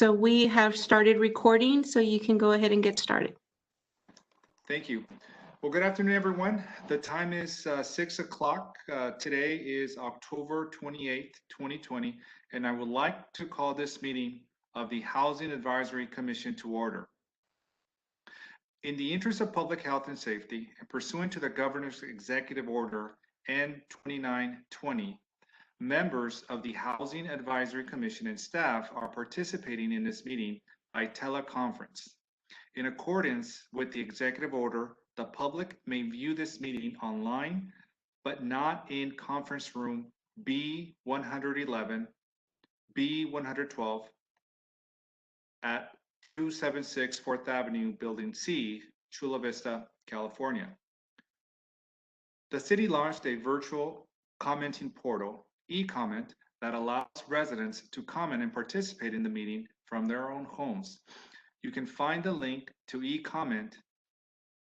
So we have started recording, so you can go ahead and get started. Thank you. Well, good afternoon, everyone. The time is 6 o'clock. Today is October 28th, 2020, and I would like to call this meeting of the Housing Advisory Commission to order. In the interest of public health and safety, and pursuant to the Governor's Executive Order N2920, members of the Housing Advisory Commission and staff are participating in this meeting by teleconference. In accordance with the executive order, the public may view this meeting online, but not in conference room B111, B112 at 276 4th Avenue, Building C, Chula Vista, California. The city launched a virtual commenting portal, e-comment, that allows residents to comment and participate in the meeting from their own homes. You can find the link to e-comment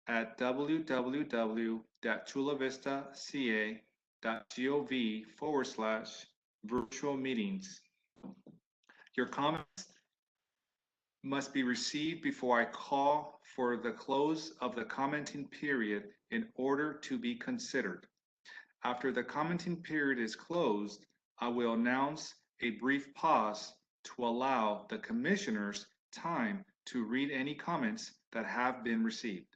at www.chulavistaca.gov/virtual meetings. Your comments must be received before I call for the close of the commenting period in order to be considered. After the commenting period is closed, I will announce a brief pause to allow the commissioners time to read any comments that have been received.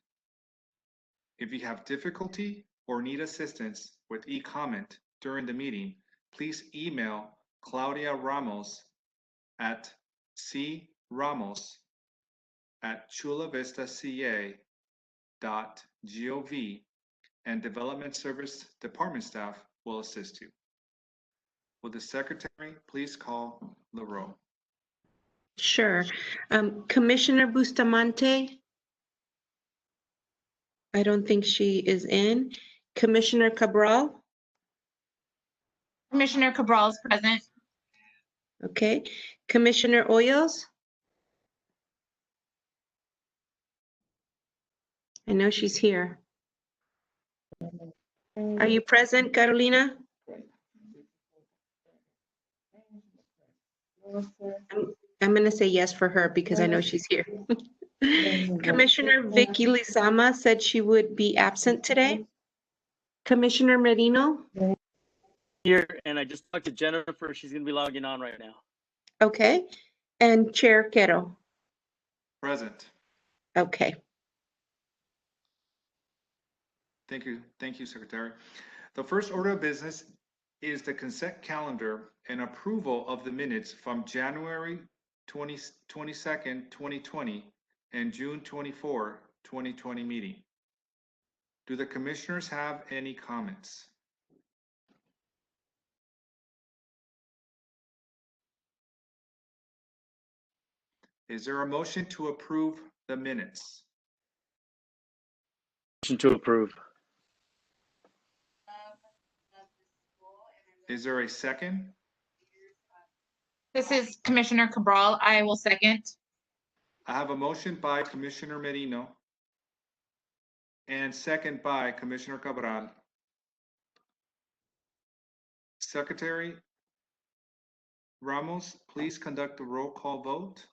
If you have difficulty or need assistance with e-comment during the meeting, please email Claudia Ramos at cramos@chulavistaca.gov, and Development Service Department staff will assist you. Will the secretary please call the roll? Sure. Commissioner Bustamante? I don't think she is in. Commissioner Cabral? Commissioner Cabral is present. Okay. Commissioner Hoyos? I know she's here. Are you present, Carolina? I'm going to say yes for her because I know she's here. Commissioner Vicky Lizama said she would be absent today. Commissioner Merino? Here, and I just talked to Jennifer. She's going to be logging on right now. Okay. And Chair Quero? Present. Okay. Thank you, Secretary. The first order of business is the consent calendar and approval of the minutes from January 22nd, 2020 and June 24, 2020 meeting. Do the commissioners have any comments? Is there a motion to approve the minutes? Motion to approve. Is there a second? This is Commissioner Cabral. I will second. I have a motion by Commissioner Merino and second by Commissioner Cabral. Secretary Ramos, please conduct a roll call vote.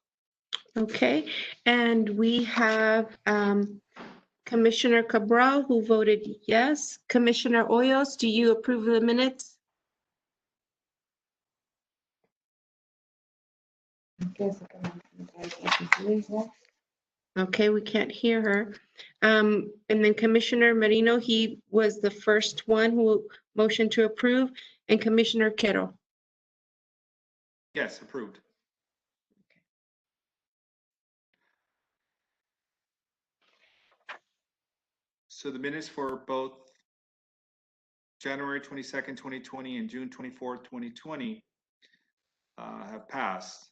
Okay. And we have Commissioner Cabral who voted yes. Commissioner Hoyos, do you approve the minutes? Okay, we can't hear her. And then Commissioner Merino, he was the first one who motioned to approve, and Commissioner Quero. Yes, approved. So the minutes for both January 22nd, 2020 and June 24th, 2020 have passed.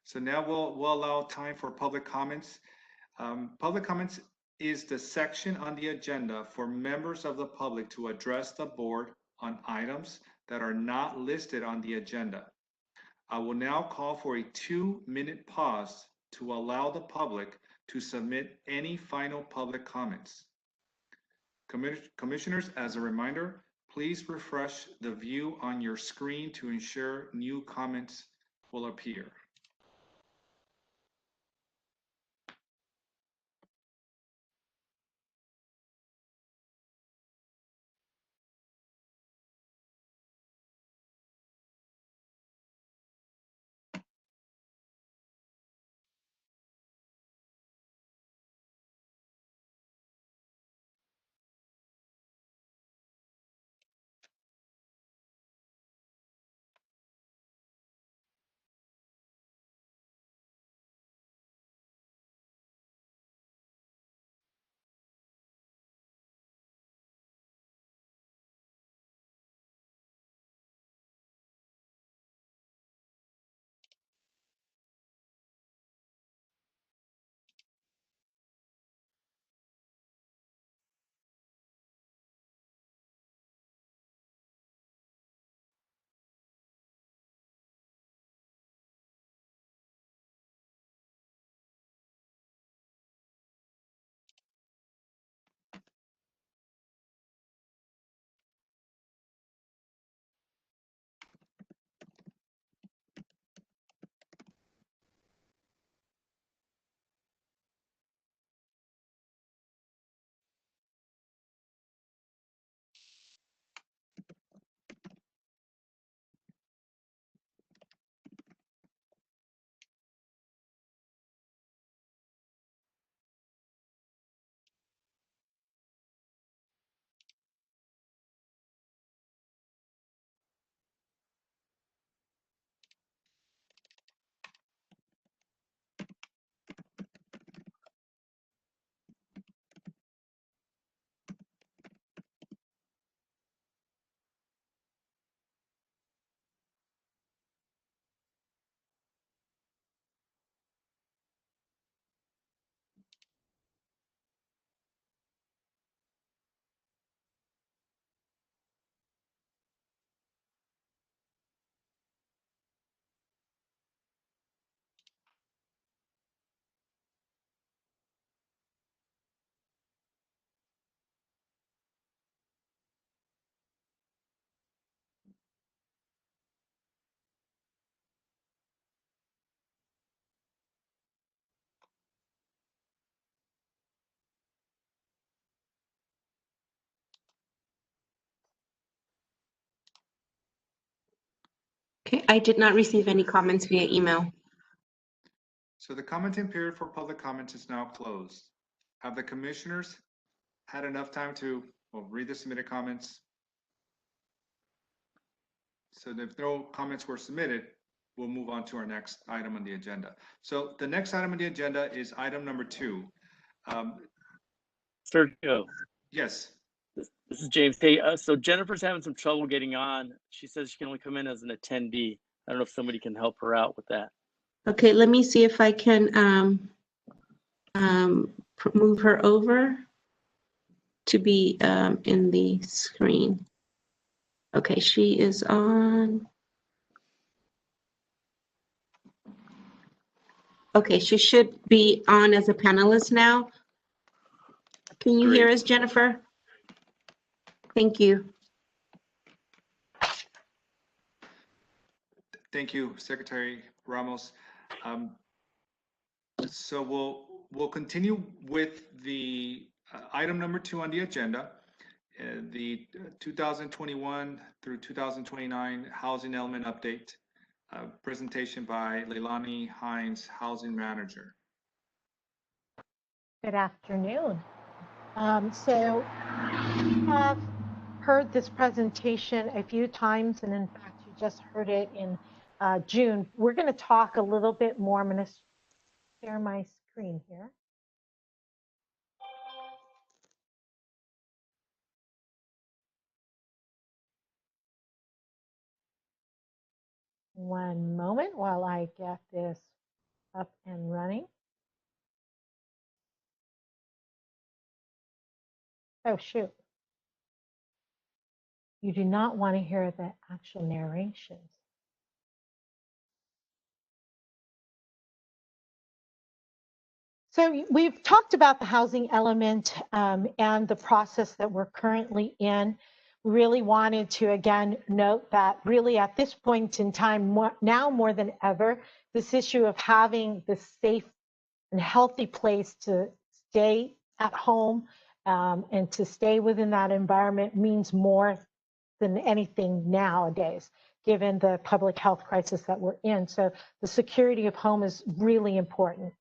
So now we'll allow time for public comments. Public comments is the section on the agenda for members of the public to address the board on items that are not listed on the agenda. I will now call for a 2-minute pause to allow the public to submit any final public comments. Commissioners, as a reminder, please refresh the view on your screen to ensure new comments will appear. Okay, I did not receive any comments via email. So the commenting period for public comments is now closed. Have the commissioners had enough time to read the submitted comments? So if no comments were submitted, we'll move on to our next item on the agenda. So the next item on the agenda is item number 2. Sergio, Yes, this is James. Hey, so Jennifer's having some trouble getting on. She says she can only come in as an attendee. I don't know if somebody can help her out with that. Okay, let me see if I can move her over to be in the screen. Okay, she is on. Okay, she should be on as a panelist now. Can you hear Great. us, Jennifer? Thank you. thank you, Secretary Ramos. So we'll continue with the item number 2 on the agenda, the 2021 through 2029 housing element update, presentation by Leilani Hines, Housing Manager. Good afternoon. So you have heard this presentation a few times, and in fact, you just heard it in June. We're going to talk a little bit more. I'm going to share my screen here. One moment while I get this up and running. Oh, shoot. You do not want to hear the actual narrations. So we've talked about the housing element and the process that we're currently in. We really wanted to, again, note that really at this point in time, now more than ever, this issue of having the safe and healthy place to stay at home and to stay within that environment means more than anything nowadays, given the public health crisis that we're in. So the security of home is really important.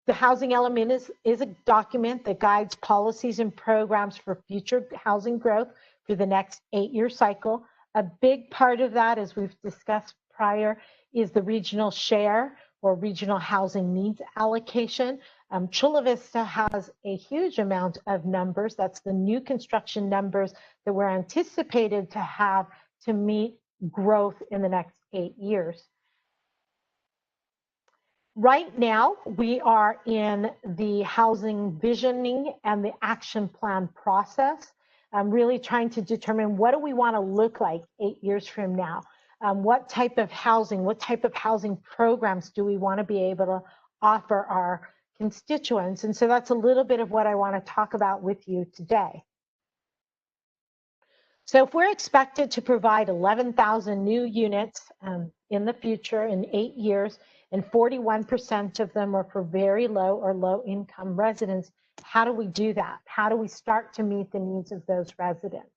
The housing element is a document that guides policies and programs for future housing growth through the next 8-year cycle. A big part of that, as we've discussed prior, is the regional share or regional housing needs allocation. Chula Vista has a huge amount of numbers. That's the new construction numbers that we're anticipated to have to meet growth in the next 8 years. Right now, we are in the housing visioning and the action plan process. I'm really trying to determine what do we want to look like 8 years from now? What type of housing programs do we want to be able to offer our constituents? And so that's a little bit of what I want to talk about with you today. So if we're expected to provide 11,000 new units in the future in 8 years, and 41% of them are for very low or low income residents, how do we do that? How do we start to meet the needs of those residents?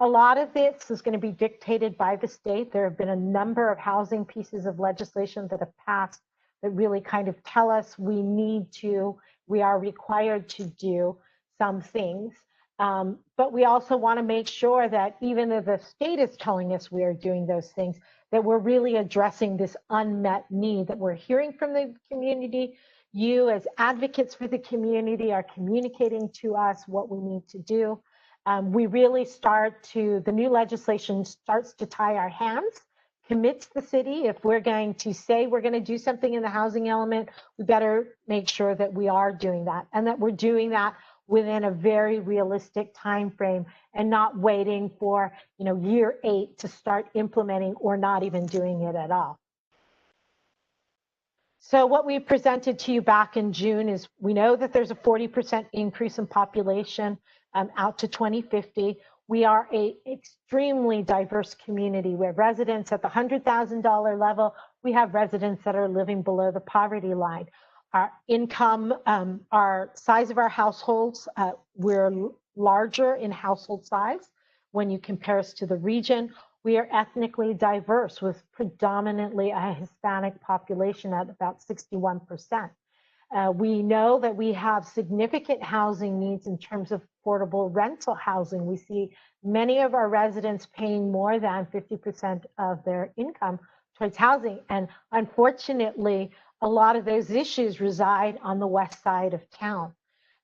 A lot of this is going to be dictated by the state. There have been a number of housing pieces of legislation that have passed that really kind of tell us we are required to do some things. But we also want to make sure that even though the state is telling us we are doing those things, that we're really addressing this unmet need that we're hearing from the community. You as advocates for the community are communicating to us what we need to do. We really the new legislation starts to tie our hands, commits the city. If we're going to say we're going to do something in the housing element, we better make sure that we are doing that and that we're doing that within a very realistic time frame and not waiting for year 8 to start implementing or not even doing it at all. So what we presented to you back in June is we know that there's a 40% increase in population out to 2050. We are an extremely diverse community. We have residents at the $100,000 level. We have residents that are living below the poverty line. Our income, our size of our households, we're larger in household size when you compare us to the region. We are ethnically diverse with predominantly a Hispanic population at about 61%. We know that we have significant housing needs in terms of affordable rental housing. We see many of our residents paying more than 50% of their income towards housing. And unfortunately, a lot of those issues reside on the west side of town.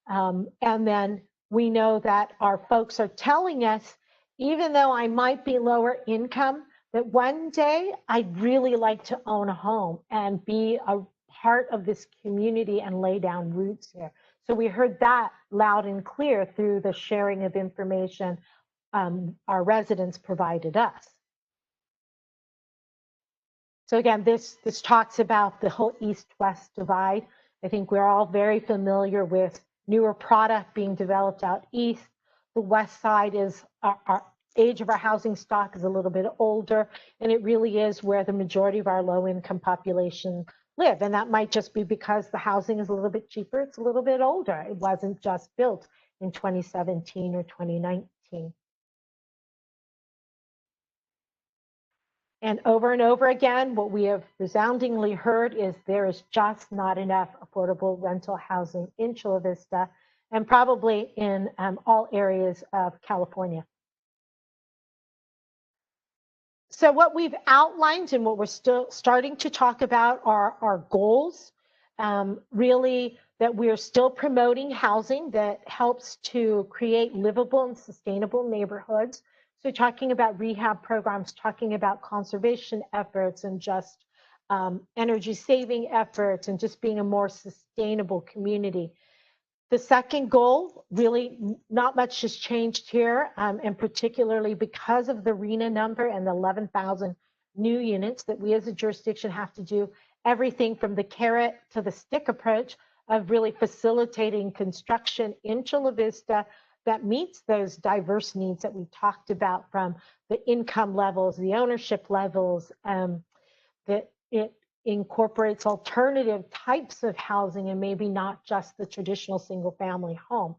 And then we know that our folks are telling us, even though I might be lower income, that one day I'd really like to own a home and be a part of this community and lay down roots here. So we heard that loud and clear through the sharing of information our residents provided us. So again, this talks about the whole east-west divide. I think we're all very familiar with newer product being developed out east. The west side is our age of our housing stock is a little bit older, and it really is where the majority of our low-income population live. And that might just be because the housing is a little bit cheaper. It's a little bit older. It wasn't just built in 2017 or 2019. And over again, what we have resoundingly heard is there is just not enough affordable rental housing in Chula Vista and probably in all areas of California. So what we've outlined and what we're still starting to talk about are our goals, really that we're still promoting housing that helps to create livable and sustainable neighborhoods. So talking about rehab programs, talking about conservation efforts and just energy saving efforts and just being a more sustainable community. The second goal, really not much has changed here, and particularly because of the RHNA number and the 11,000 new units that we as a jurisdiction have to do everything from the carrot to the stick approach of really facilitating construction in Chula Vista that meets those diverse needs that we talked about, from the income levels, the ownership levels, that it incorporates alternative types of housing and maybe not just the traditional single family home.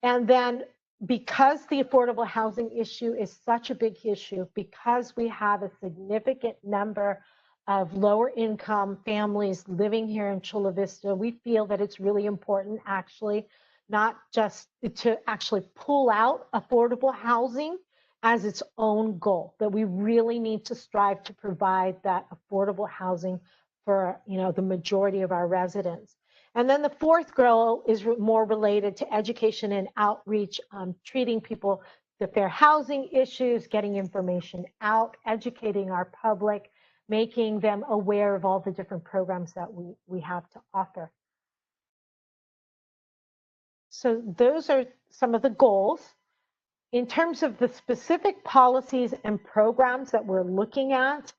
And then because the affordable housing issue is such a big issue, because we have a significant number of lower income families living here in Chula Vista, we feel that it's really important actually not just to actually pull out affordable housing as its own goal, that we really need to strive to provide that affordable housing for, you know, the majority of our residents. And then the fourth goal is more related to education and outreach, treating people to fair housing issues, getting information out, educating our public, making them aware of all the different programs that we have to offer. So those are some of the goals. In terms of the specific policies and programs that we're looking at,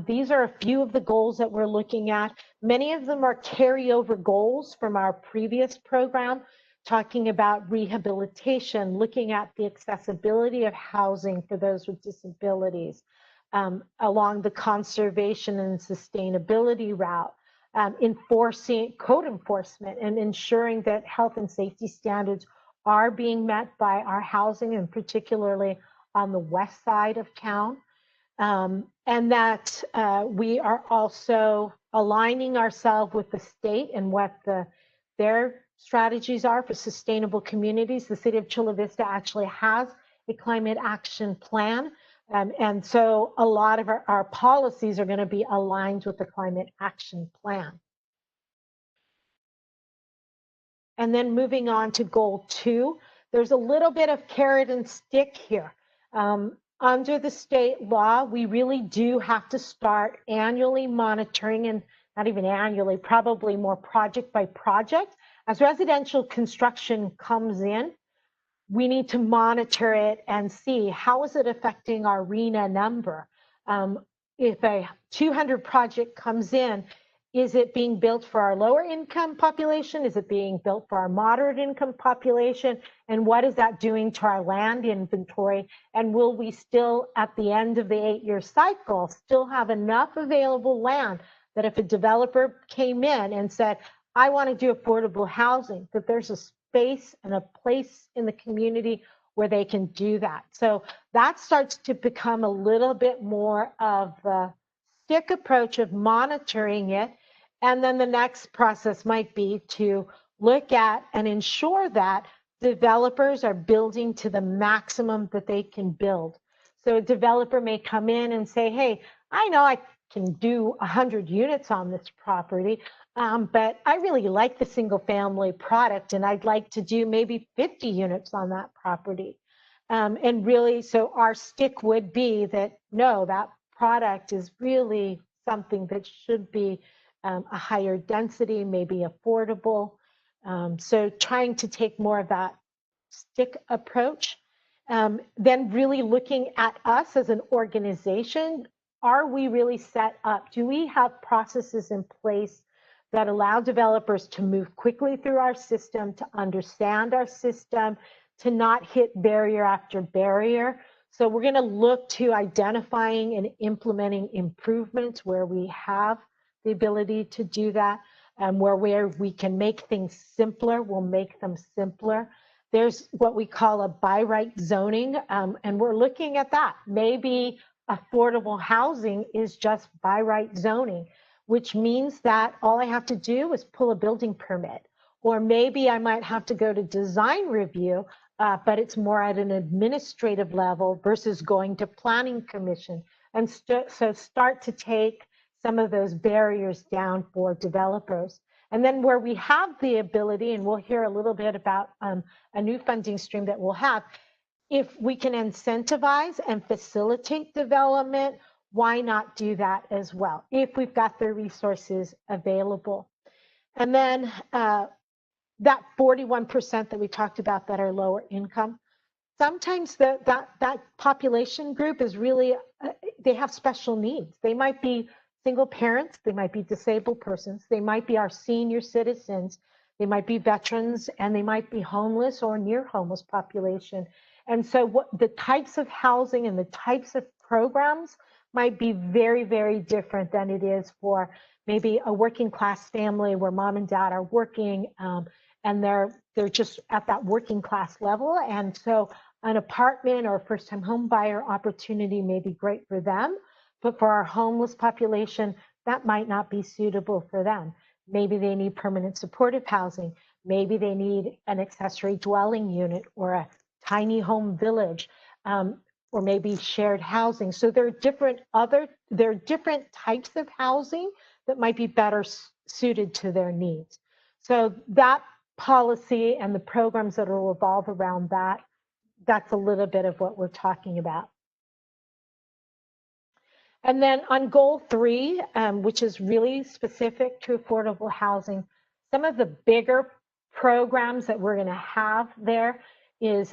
these are a few of the goals that we're looking at. Many of them are carryover goals from our previous program, talking about rehabilitation, looking at the accessibility of housing for those with disabilities, along the conservation and sustainability route, enforcing code enforcement and ensuring that health and safety standards are being met by our housing, and particularly on the west side of town. And that we are also aligning ourselves with the state and what their strategies are for sustainable communities. The city of Chula Vista actually has a climate action plan. And so a lot of our policies are going to be aligned with the climate action plan. And then moving on to goal 2, there's a little bit of carrot and stick here. Under the state law, we really do have to start annually monitoring, and not even annually, probably more project by project. As residential construction comes in, we need to monitor it and see how is it affecting our RENA number. If a 200 project comes in, is it being built for our lower income population? Is it being built for our moderate income population? And what is that doing to our land inventory? And will we still, at the end of the 8-year cycle, still have enough available land that if a developer came in and said, I want to do affordable housing, that there's a space and a place in the community where they can do that? So that starts to become a little bit more of a stick approach of monitoring it. And then the next process might be to look at and ensure that developers are building to the maximum that they can build. So a developer may come in and say, hey, I know I can do 100 units on this property, but I really like the single family product and I'd like to do maybe 50 units on that property. And really, so our stick would be that, no, that product is really something that should be a higher density, maybe affordable. So trying to take more of that stick approach. Then really looking at us as an organization, are we really set up? Do we have processes in place that allow developers to move quickly through our system, to understand our system, to not hit barrier after barrier? So we're going to look to identifying and implementing improvements where we have the ability to do that, and where we can make things simpler, we'll make them simpler. There's what we call a by right zoning, and we're looking at that. Maybe affordable housing is just by right zoning, which means that all I have to do is pull a building permit. Or maybe I might have to go to design review, but it's more at an administrative level versus going to planning commission. And so start to take some of those barriers down for developers. And then where we have the ability, and we'll hear a little bit about a new funding stream that we'll have, if we can incentivize and facilitate development, why not do that as well, if we've got the resources available? And then that 41% that we talked about that are lower income, sometimes that population group is really, they have special needs. They might be single parents, they might be disabled persons, they might be our senior citizens, they might be veterans, and they might be homeless or near homeless population. And so what the types of housing and the types of programs might be very, very different than it is for maybe a working class family where mom and dad are working, and they're just at that working class level. And so an apartment or first time home buyer opportunity may be great for them, but for our homeless population, that might not be suitable for them. Maybe they need permanent supportive housing. Maybe they need an accessory dwelling unit or a tiny home village, or maybe shared housing. So there are different types of housing that might be better suited to their needs. So that policy and the programs that will revolve around that, that's a little bit of what we're talking about. And then on goal 3, which is really specific to affordable housing, some of the bigger programs that we're going to have there is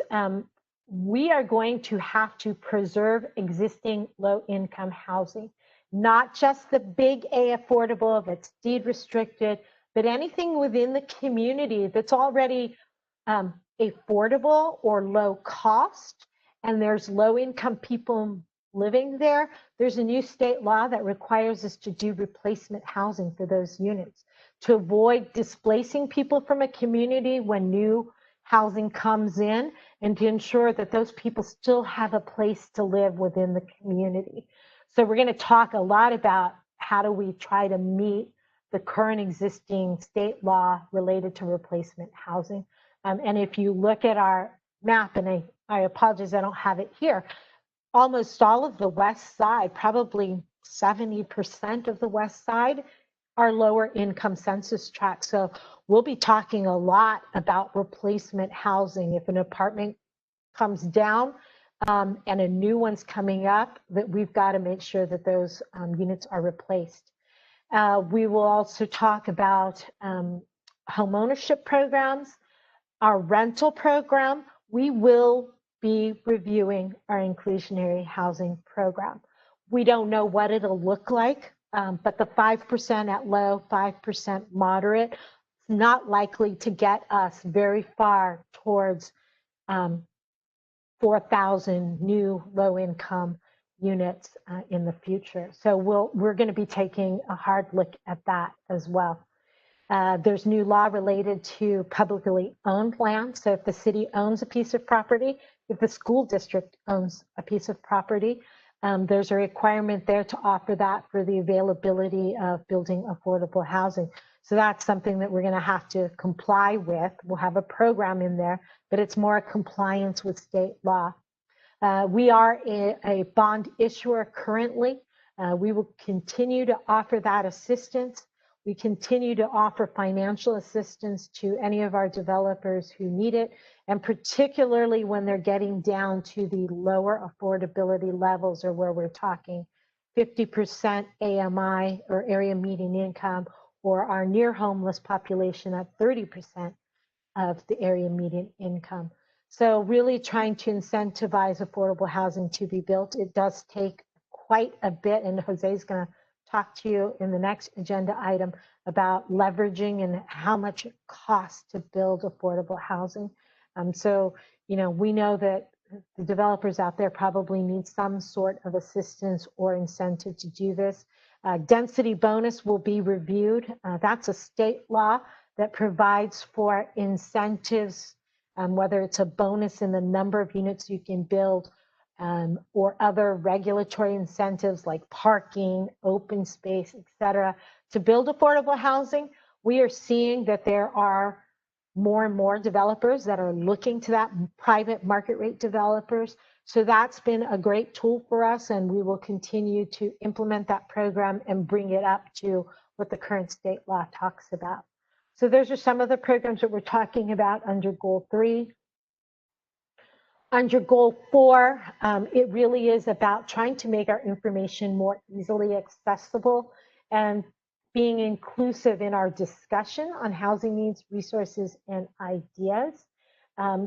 we are going to have to preserve existing low-income housing, not just the big A affordable that's deed restricted, but anything within the community that's already affordable or low cost, and there's low-income people living there. There's a new state law that requires us to do replacement housing for those units to avoid displacing people from a community when new housing comes in, and to ensure that those people still have a place to live within the community. So we're going to talk a lot about how do we try to meet the current existing state law related to replacement housing. And if you look at our map, and I apologize, I don't have it here, almost all of the west side, probably 70% of the west side, are lower income census tracts. So we'll be talking a lot about replacement housing. If an apartment comes down and a new one's coming up, that we've got to make sure that those units are replaced. We will also talk about home ownership programs, our rental program. We will be reviewing our inclusionary housing program. We don't know what it'll look like, but the 5% at low, 5% moderate, not likely to get us very far towards 4,000 new low-income units in the future. So we're going to be taking a hard look at that as well. There's new law related to publicly owned land. So if the city owns a piece of property, if the school district owns a piece of property, there's a requirement there to offer that for the availability of building affordable housing. So that's something that we're going to have to comply with. We'll have a program in there, but it's more a compliance with state law. We are a bond issuer currently. We will continue to offer that assistance. We continue to offer financial assistance to any of our developers who need it, and particularly when they're getting down to the lower affordability levels, or where we're talking 50% AMI or area median income, or our near homeless population at 30% of the area median income. So really trying to incentivize affordable housing to be built. It does take quite a bit, and Jose's going to talk to you in the next agenda item about leveraging and how much it costs to build affordable housing. So, you know, we know that the developers out there probably need some sort of assistance or incentive to do this. Density bonus will be reviewed. That's a state law that provides for incentives, whether it's a bonus in the number of units you can build, or other regulatory incentives like parking, open space, et cetera, to build affordable housing. We are seeing that there are more and more developers that are looking to that, private market rate developers. So that's been a great tool for us, and we will continue to implement that program and bring it up to what the current state law talks about. So those are some of the programs that we're talking about under Goal 3. Under Goal 4, it really is about trying to make our information more easily accessible and being inclusive in our discussion on housing needs, resources, and ideas.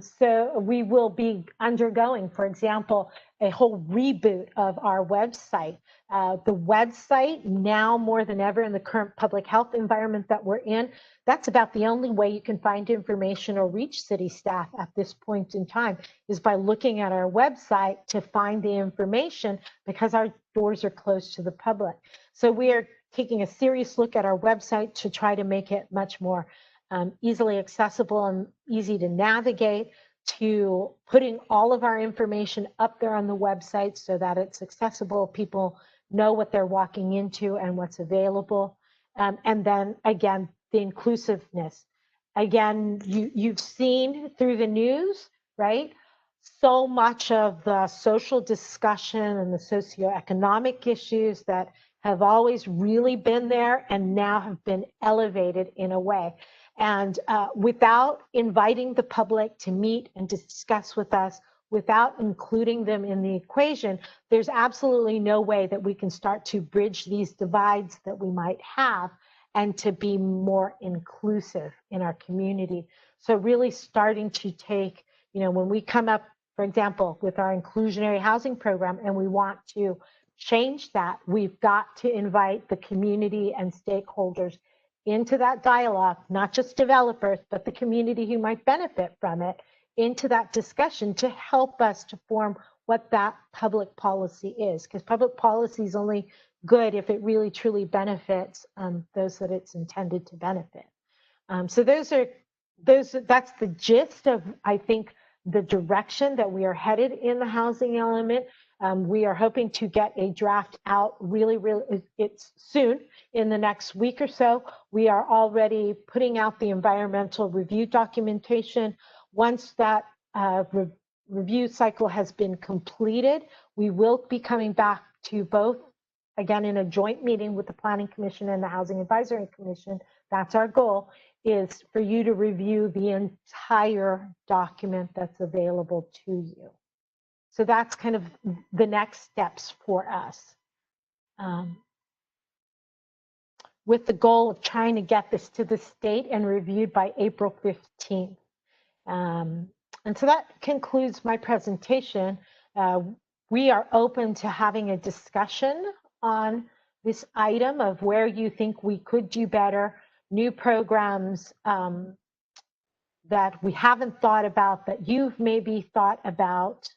So we will be undergoing, for example, a whole reboot of our website. The website now more than ever in the current public health environment that we're in, that's about the only way you can find information or reach city staff at this point in time is by looking at our website to find the information because our doors are closed to the public. So we are taking a serious look at our website to try to make it much more easily accessible and easy to navigate, to putting all of our information up there on the website so that it's accessible. People know what they're walking into and what's available. And then again, the inclusiveness. Again, you've seen through the news, right? So much of the social discussion and the socioeconomic issues that have always really been there and now have been elevated in a way. And without inviting the public to meet and discuss with us, without including them in the equation, there's absolutely no way that we can start to bridge these divides that we might have and to be more inclusive in our community. So really starting to take, when we come up, for example, with our inclusionary housing program and we want to change that, we've got to invite the community and stakeholders into that dialogue, not just developers, but the community who might benefit from it, into that discussion to help us to form what that public policy is. Because public policy is only good if it really truly benefits those that it's intended to benefit. So that's the gist of, I think, the direction that we are headed in the housing element. We are hoping to get a draft out really, it's soon, in the next week or so. We are already putting out the environmental review documentation. Once that review cycle has been completed, we will be coming back to both, again, in a joint meeting with the Planning Commission and the Housing Advisory Commission. That's our goal, is for you to review the entire document that's available to you. So that's kind of the next steps for us, with the goal of trying to get this to the state and reviewed by April 15th. And so that concludes my presentation. We are open to having a discussion on this item of where you think we could do better, new programs that we haven't thought about, that you've maybe thought about.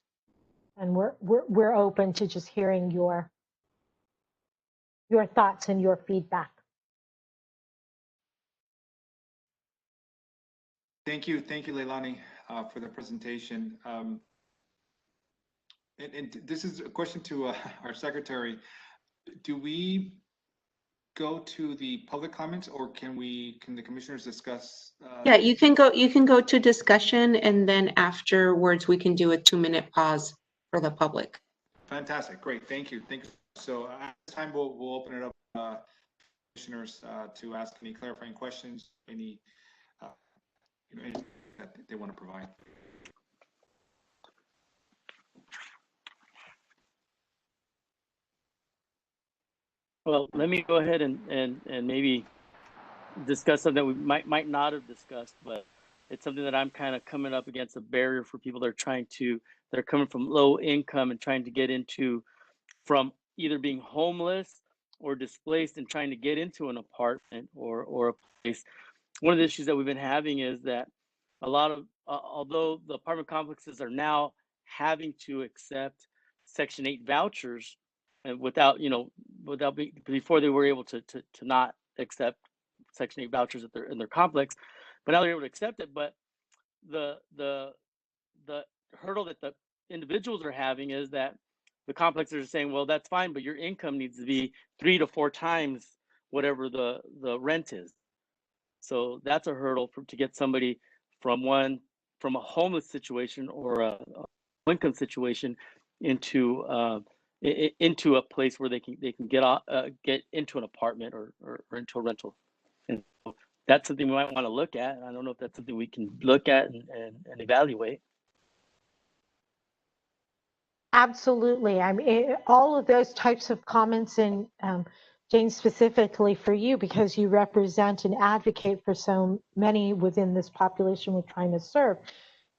And we're open to just hearing your thoughts and your feedback. Thank you, Leilani, for the presentation. And this is a question to our secretary. Do we go to the public comments, or can the commissioners discuss? Yeah, you can go to discussion, and then afterwards we can do a 2-minute pause for the public. Fantastic, great, thank you. So at this time, we'll open it up, commissioners, to ask any clarifying questions, anything that they want to provide. Well, let me go ahead and maybe discuss something that we might not have discussed, but it's something that I'm kind of coming up against, a barrier for people that are coming from low income and trying to get from either being homeless or displaced and trying to get into an apartment or a place. One of the issues that we've been having is that a lot of, although the apartment complexes are now having to accept Section 8 vouchers, and before they were able to not accept Section 8 vouchers in their complex, but now they're able to accept it. But the hurdle that the individuals are having is that the complexes are saying, well, that's fine, but your income needs to be 3 to 4 times whatever the rent is. So that's a hurdle to get somebody from a homeless situation or a income situation into a place where they can get into an apartment or into a rental. And so that's something we might want to look at. I don't know if that's something we can look at and evaluate. Absolutely. I mean, all of those types of comments, and Jane, specifically for you, because you represent and advocate for so many within this population we're trying to serve.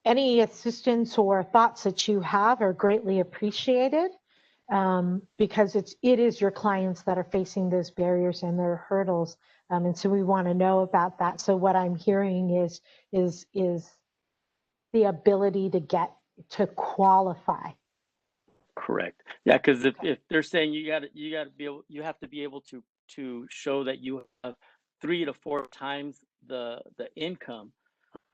any assistance or thoughts that you have are greatly appreciated, because it is your clients that are facing those barriers and their hurdles. And so we want to know about that. So what I'm hearing is the ability to qualify. Correct. Yeah, because if they're saying you have to be able to show that you have 3 to 4 times the income,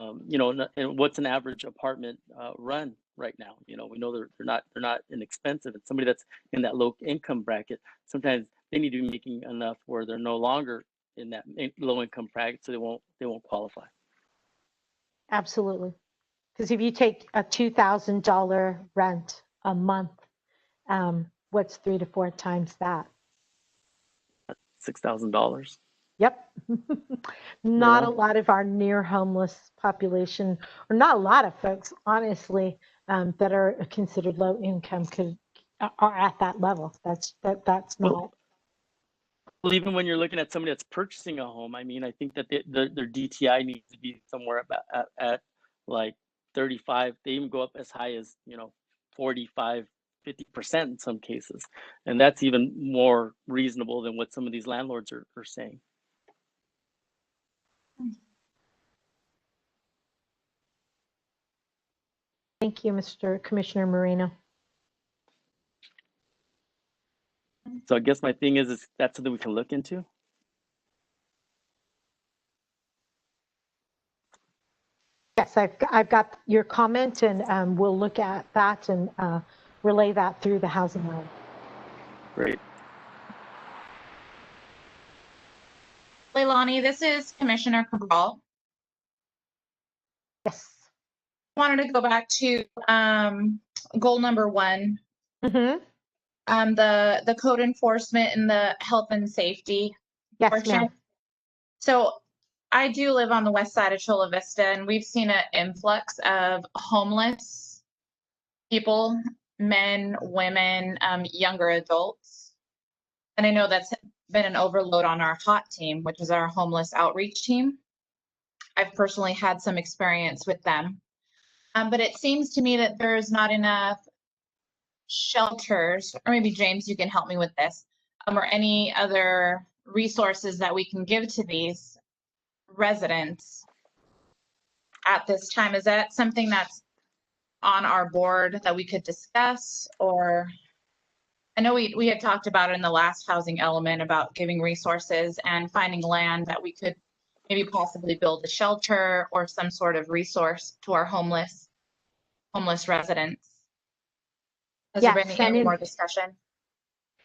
and what's an average apartment run right now? We know they're not inexpensive, and somebody that's in that low income bracket, sometimes they need to be making enough where they're no longer in that low income bracket, so they won't qualify. Absolutely. Because if you take a $2,000 rent a month, what's 3 to 4 times that? $6,000. Yep. Not Yeah. a lot of our near homeless population, or not a lot of folks, honestly, that are considered low income are at that level. That's not. Well, even when you're looking at somebody that's purchasing a home, I mean, I think that their DTI needs to be somewhere about at like 35. They even go up as high as 45, 50% in some cases, and that's even more reasonable than what some of these landlords are saying. Thank you, Mr. Commissioner Moreno. So I guess my thing is that's something we can look into. Yes, I've got your comment, and we'll look at that and relay that through the housing line. Great. Leilani, this is Commissioner Cabral. Yes. I wanted to go back to goal number 1. Mm-hmm. The code enforcement and the health and safety Yes, portion. ma'am. So I do live on the west side of Chula Vista, and we've seen an influx of homeless people, men, women, younger adults. And I know that's been an overload on our HOT team, which is our homeless outreach team. I've personally had some experience with them. But it seems to me that there's not enough shelters, or maybe James, you can help me with this, or any other resources that we can give to these residents at this time. Is that something that's on our board that we could discuss? Or I know we had talked about it in the last housing element about giving resources and finding land that we could maybe possibly build a shelter or some sort of resource to our homeless residents. Has there been any more discussion?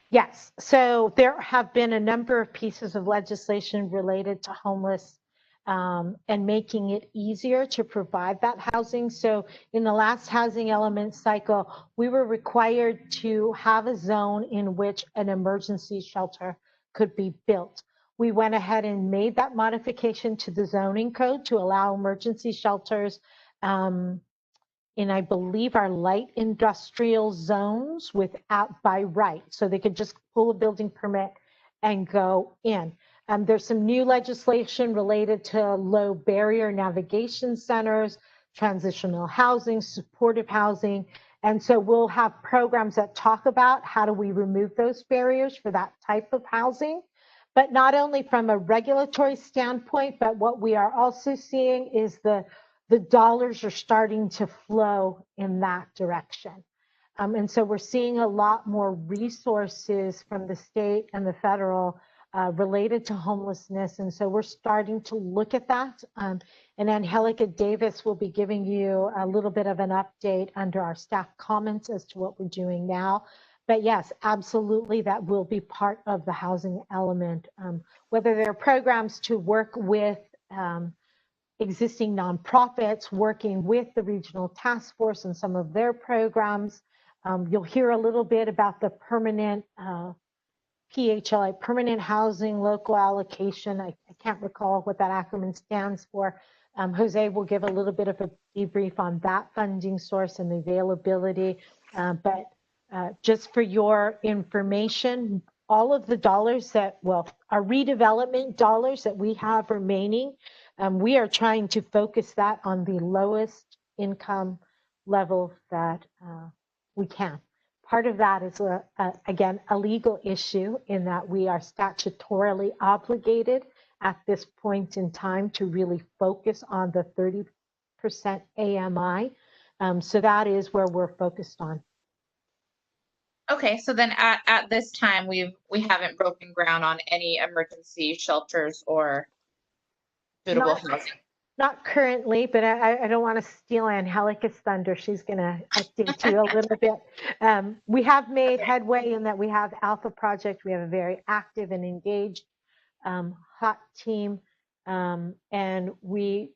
Yes. So there have been a number of pieces of legislation related to homeless, and making it easier to provide that housing. So in the last housing element cycle, we were required to have a zone in which an emergency shelter could be built. We went ahead and made that modification to the zoning code to allow emergency shelters in, I believe, our light industrial zones by right. So they could just pull a building permit and go in. There's some new legislation related to low barrier navigation centers, transitional housing, supportive housing. And so we'll have programs that talk about how do we remove those barriers for that type of housing. But not only from a regulatory standpoint, but what we are also seeing is the dollars are starting to flow in that direction. And so we're seeing a lot more resources from the state and the federal related to homelessness. And so we're starting to look at that. And Angelica Davis will be giving you a little bit of an update under our staff comments as to what we're doing now. But yes, absolutely, that will be part of the housing element. Whether there are programs to work with existing nonprofits, working with the regional task force and some of their programs. You'll hear a little bit about the permanent PHLA, permanent housing local allocation. I can't recall what that acronym stands for. Jose will give a little bit of a debrief on that funding source and the availability. But just for your information, all of the dollars our redevelopment dollars that we have remaining, we are trying to focus that on the lowest income level that we can. Part of that is, again, a legal issue in that we are statutorily obligated at this point in time to really focus on the 30% AMI. So that is where we're focused on. Okay, so then at this time, we haven't broken ground on any emergency shelters or suitable housing. Not currently, but I don't want to steal Angelica's thunder. She's going to update you a little bit. We have made headway in that we have Alpha Project. We have a very active and engaged hot team. And we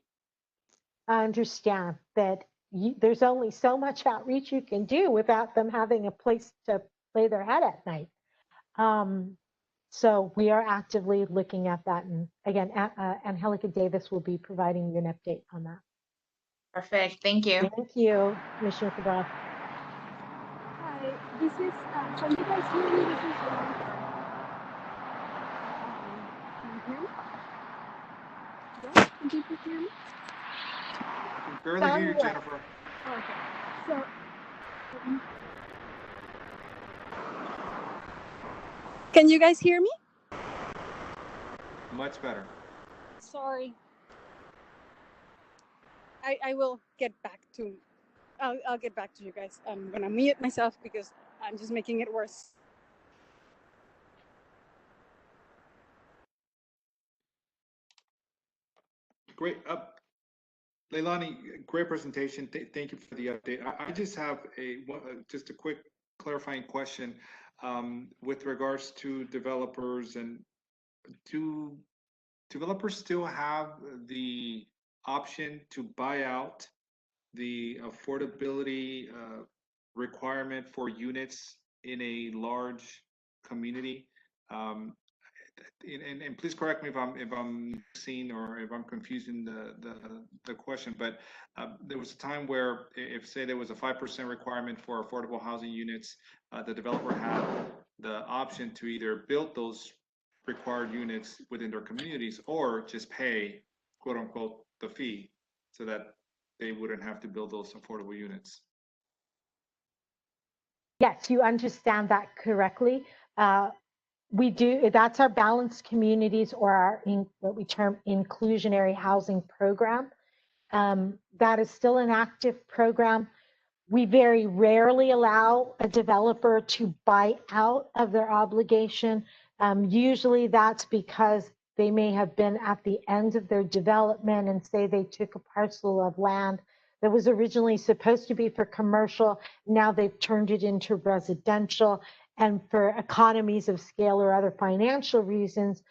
understand that there's only so much outreach you can do without them having a place to lay their head at night. So we are actively looking at that. And again, Angelica Davis will be providing you an update on that. Perfect. Thank you. Thank you, Commissioner Cabral. Hi, this is, can you guys hear me? This is can you hear me? Yes, can people hear me? I can barely hear you, Jennifer. Oh, okay, so, can you guys hear me? Much better. Sorry. I will get back to, I'll get back to you guys. I'm gonna mute myself because I'm just making it worse. Great. Leilani, great presentation. Thank you for the update. I just have just a quick clarifying question with regards to developers. And do developers still have the option to buy out the affordability requirement for units in a large community? And please correct me if I'm seeing or if I'm confusing the question, but there was a time where if say there was a 5% requirement for affordable housing units, the developer had the option to either build those required units within their communities or just pay, quote unquote, the fee so that they wouldn't have to build those affordable units. Yes, you understand that correctly. We do, that's our balanced communities or our what we term inclusionary housing program. That is still an active program. We very rarely allow a developer to buy out of their obligation. Usually that's because they may have been at the end of their development and say they took a parcel of land that was originally supposed to be for commercial. Now they've turned it into residential. And for economies of scale or other financial reasons,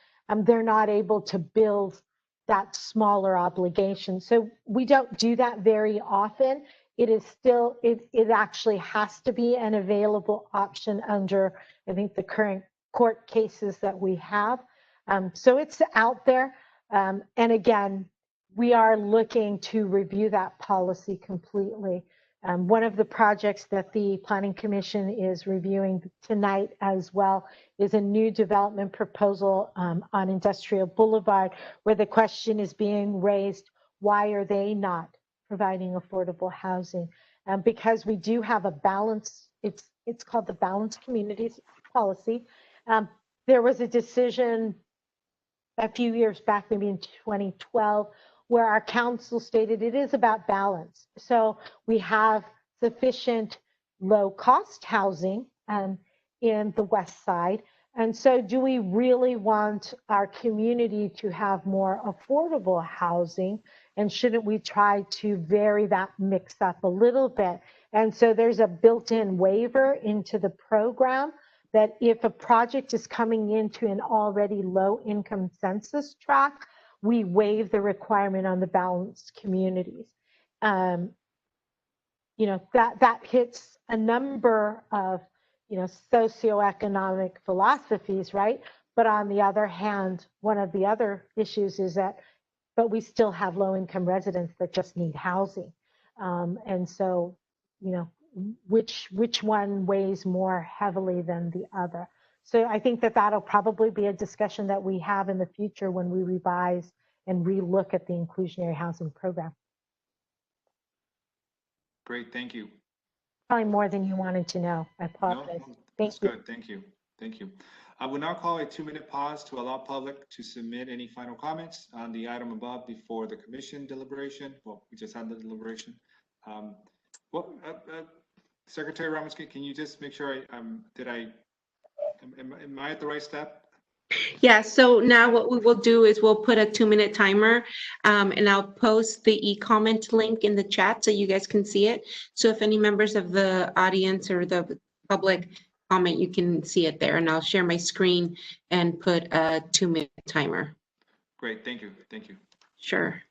they're not able to build that smaller obligation. So we don't do that very often. It is still, it actually has to be an available option under, I think, the current court cases that we have. So it's out there. And again, we are looking to review that policy completely. One of the projects that the Planning Commission is reviewing tonight as well is a new development proposal on Industrial Boulevard, where the question is being raised, why are they not providing affordable housing? Because we do have a balance, it's called the Balanced Communities Policy. There was a decision a few years back, maybe in 2012, where our council stated it is about balance. So we have sufficient low-cost housing in the West Side. And so do we really want our community to have more affordable housing? And shouldn't we try to vary that mix up a little bit? And so there's a built-in waiver into the program that if a project is coming into an already low income census tract, we waive the requirement on the balanced communities. You know, that hits a number of, you know, socioeconomic philosophies, right? But on the other hand, one of the other issues is that, but we still have low income residents that just need housing. And so, you know, which one weighs more heavily than the other? So I think that that'll probably be a discussion that we have in the future when we revise and relook at the inclusionary housing program. Great, thank you. Probably more than you wanted to know. I No, apologize. that's Thank you. good, thank you, thank you. I will now call a 2-minute pause to allow public to submit any final comments on the item above before the commission deliberation. Well, we just had the deliberation. Well, Secretary Ramos, can you just make sure am I at the right step? Yeah, so now what we will do is we'll put a 2-minute timer, and I'll post the e-comment link in the chat so you guys can see it. So if any members of the audience or the public comment, you can see it there, and I'll share my screen and put a 2-minute timer. Great, thank you, thank you. Sure.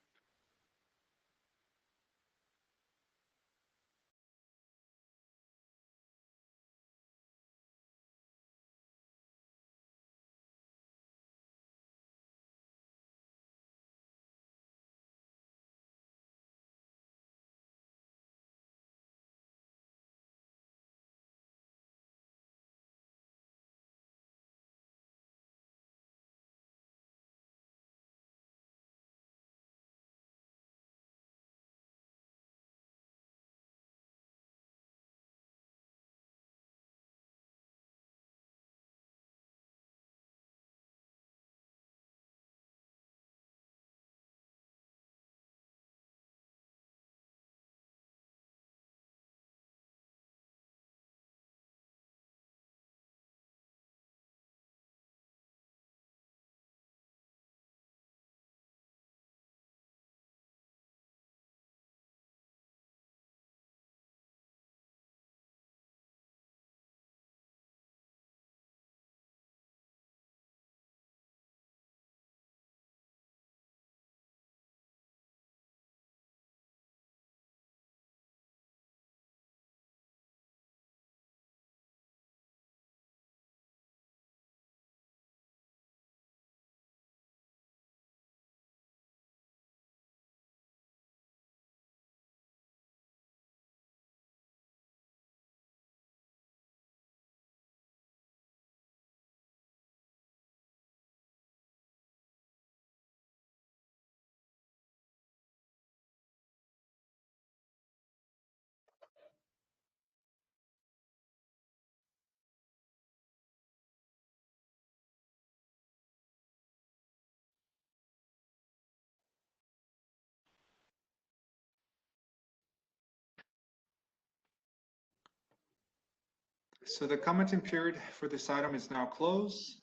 So the commenting period for this item is now closed.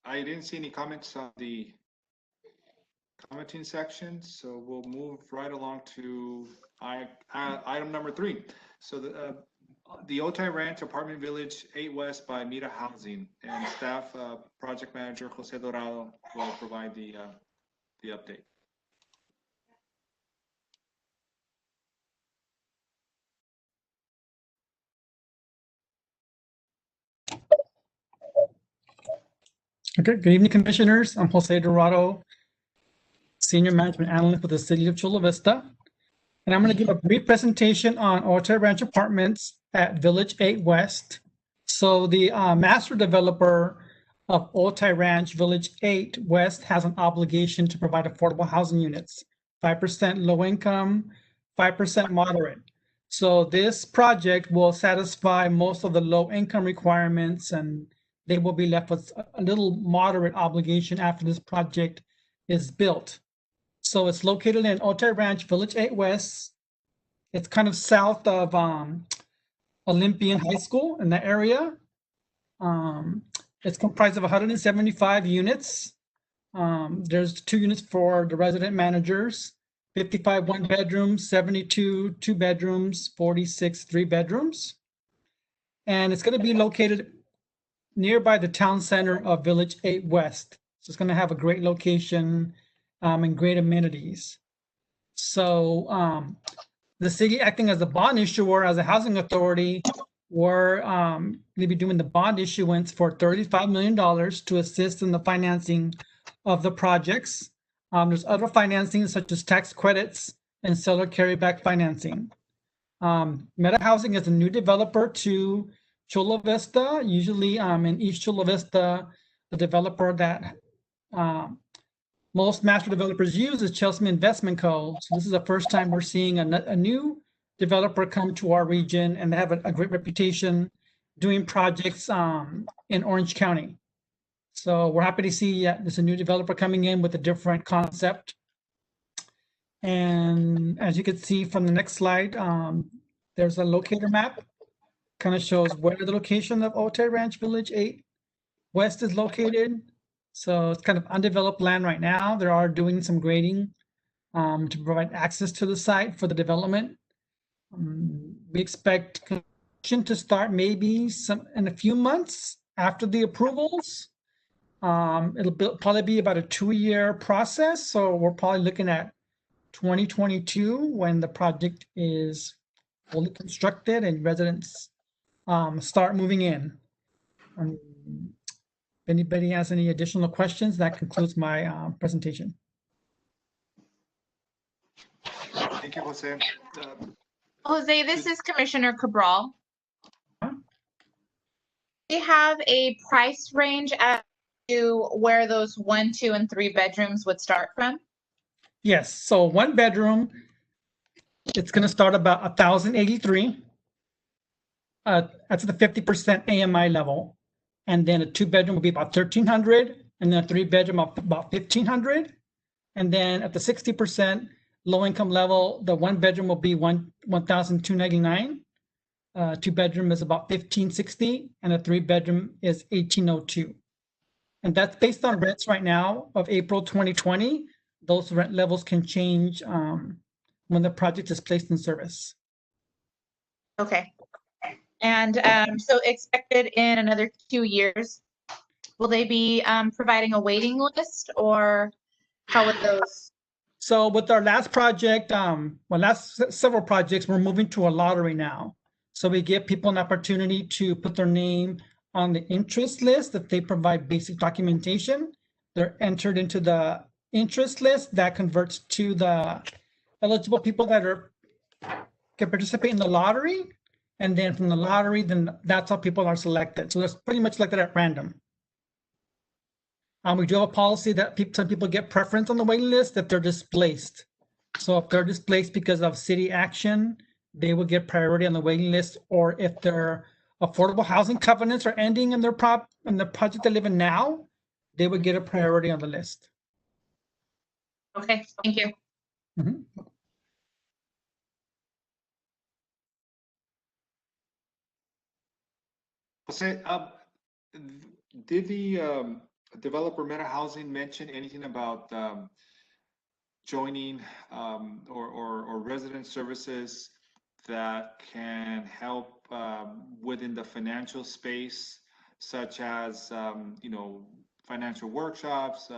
I didn't see any comments on the commenting section, so we'll move right along to item number 3. So the Otay Ranch Apartment Village 8 West by Mira Housing, and staff project manager Jose Dorado will provide the update. Okay, good evening, commissioners. I'm Jose Dorado, Senior Management Analyst with the City of Chula Vista. And I'm going to give a brief presentation on Oratory Ranch Apartments at Village 8 West. So the master developer of Otay Ranch Village 8 West has an obligation to provide affordable housing units, 5% low income, 5% moderate. So this project will satisfy most of the low income requirements, and they will be left with a little moderate obligation after this project is built. So it's located in Otay Ranch Village 8 West. It's kind of south of Olympian High School in that area. It's comprised of 175 units. There's 2 units for the resident managers, 55 1 bedrooms, 72 2 bedrooms, 46 3 bedrooms. And it's going to be located nearby the town center of Village 8 West. So it's going to have a great location and great amenities. So the city, acting as a bond issuer, as a housing authority, we're going to be doing the bond issuance for $35 million to assist in the financing of the projects. There's other financing such as tax credits and seller carryback financing. Meta Housing is a new developer to Chula Vista. Usually in East Chula Vista, the developer that most master developers use is Chelsea Investment Co. So this is the first time we're seeing a new developer come to our region, and they have a great reputation doing projects in Orange County. So we're happy to see there's a new developer coming in with a different concept. And as you can see from the next slide, there's a locator map. Kind of shows where the location of Otay Ranch Village 8 West is located. So it's kind of undeveloped land right now. They are doing some grading to provide access to the site for the development. We expect construction to start maybe in a few months after the approvals. It'll probably be about a 2-year process. So we're probably looking at 2022 when the project is fully constructed and residents start moving in. If anybody has any additional questions, that concludes my presentation. Thank you, Jose. Jose, this is Commissioner Cabral. We have a price range as to where those 1, 2, and 3 bedrooms would start from? Yes, so 1 bedroom, it's going to start about 1,083. That's the 50% AMI level. And then a 2 bedroom will be about 1,300, and then a 3 bedroom about 1,500. And then at the 60% low income level, the 1 bedroom will be 1,299. 2 bedroom is about 1,560, and a 3 bedroom is 1,802. And that's based on rents right now of April 2020. Those rent levels can change when the project is placed in service. Okay. And so expected in another 2 years, will they be providing a waiting list, or how would those? So with our last project, last several projects, we're moving to a lottery now. So we give people an opportunity to put their name on the interest list if they provide basic documentation. They're entered into the interest list that converts to the eligible people that can participate in the lottery. And then from the lottery, then that's how people are selected. So that's pretty much selected at random. We do have a policy that some people get preference on the waiting list if they're displaced. So if they're displaced because of city action, they will get priority on the waiting list. Or if their affordable housing covenants are ending in the project they live in now, they would get a priority on the list. Okay, thank you. Mm-hmm. Jose, did the developer Meta Housing mention anything about joining or resident services that can help within the financial space, such as financial workshops,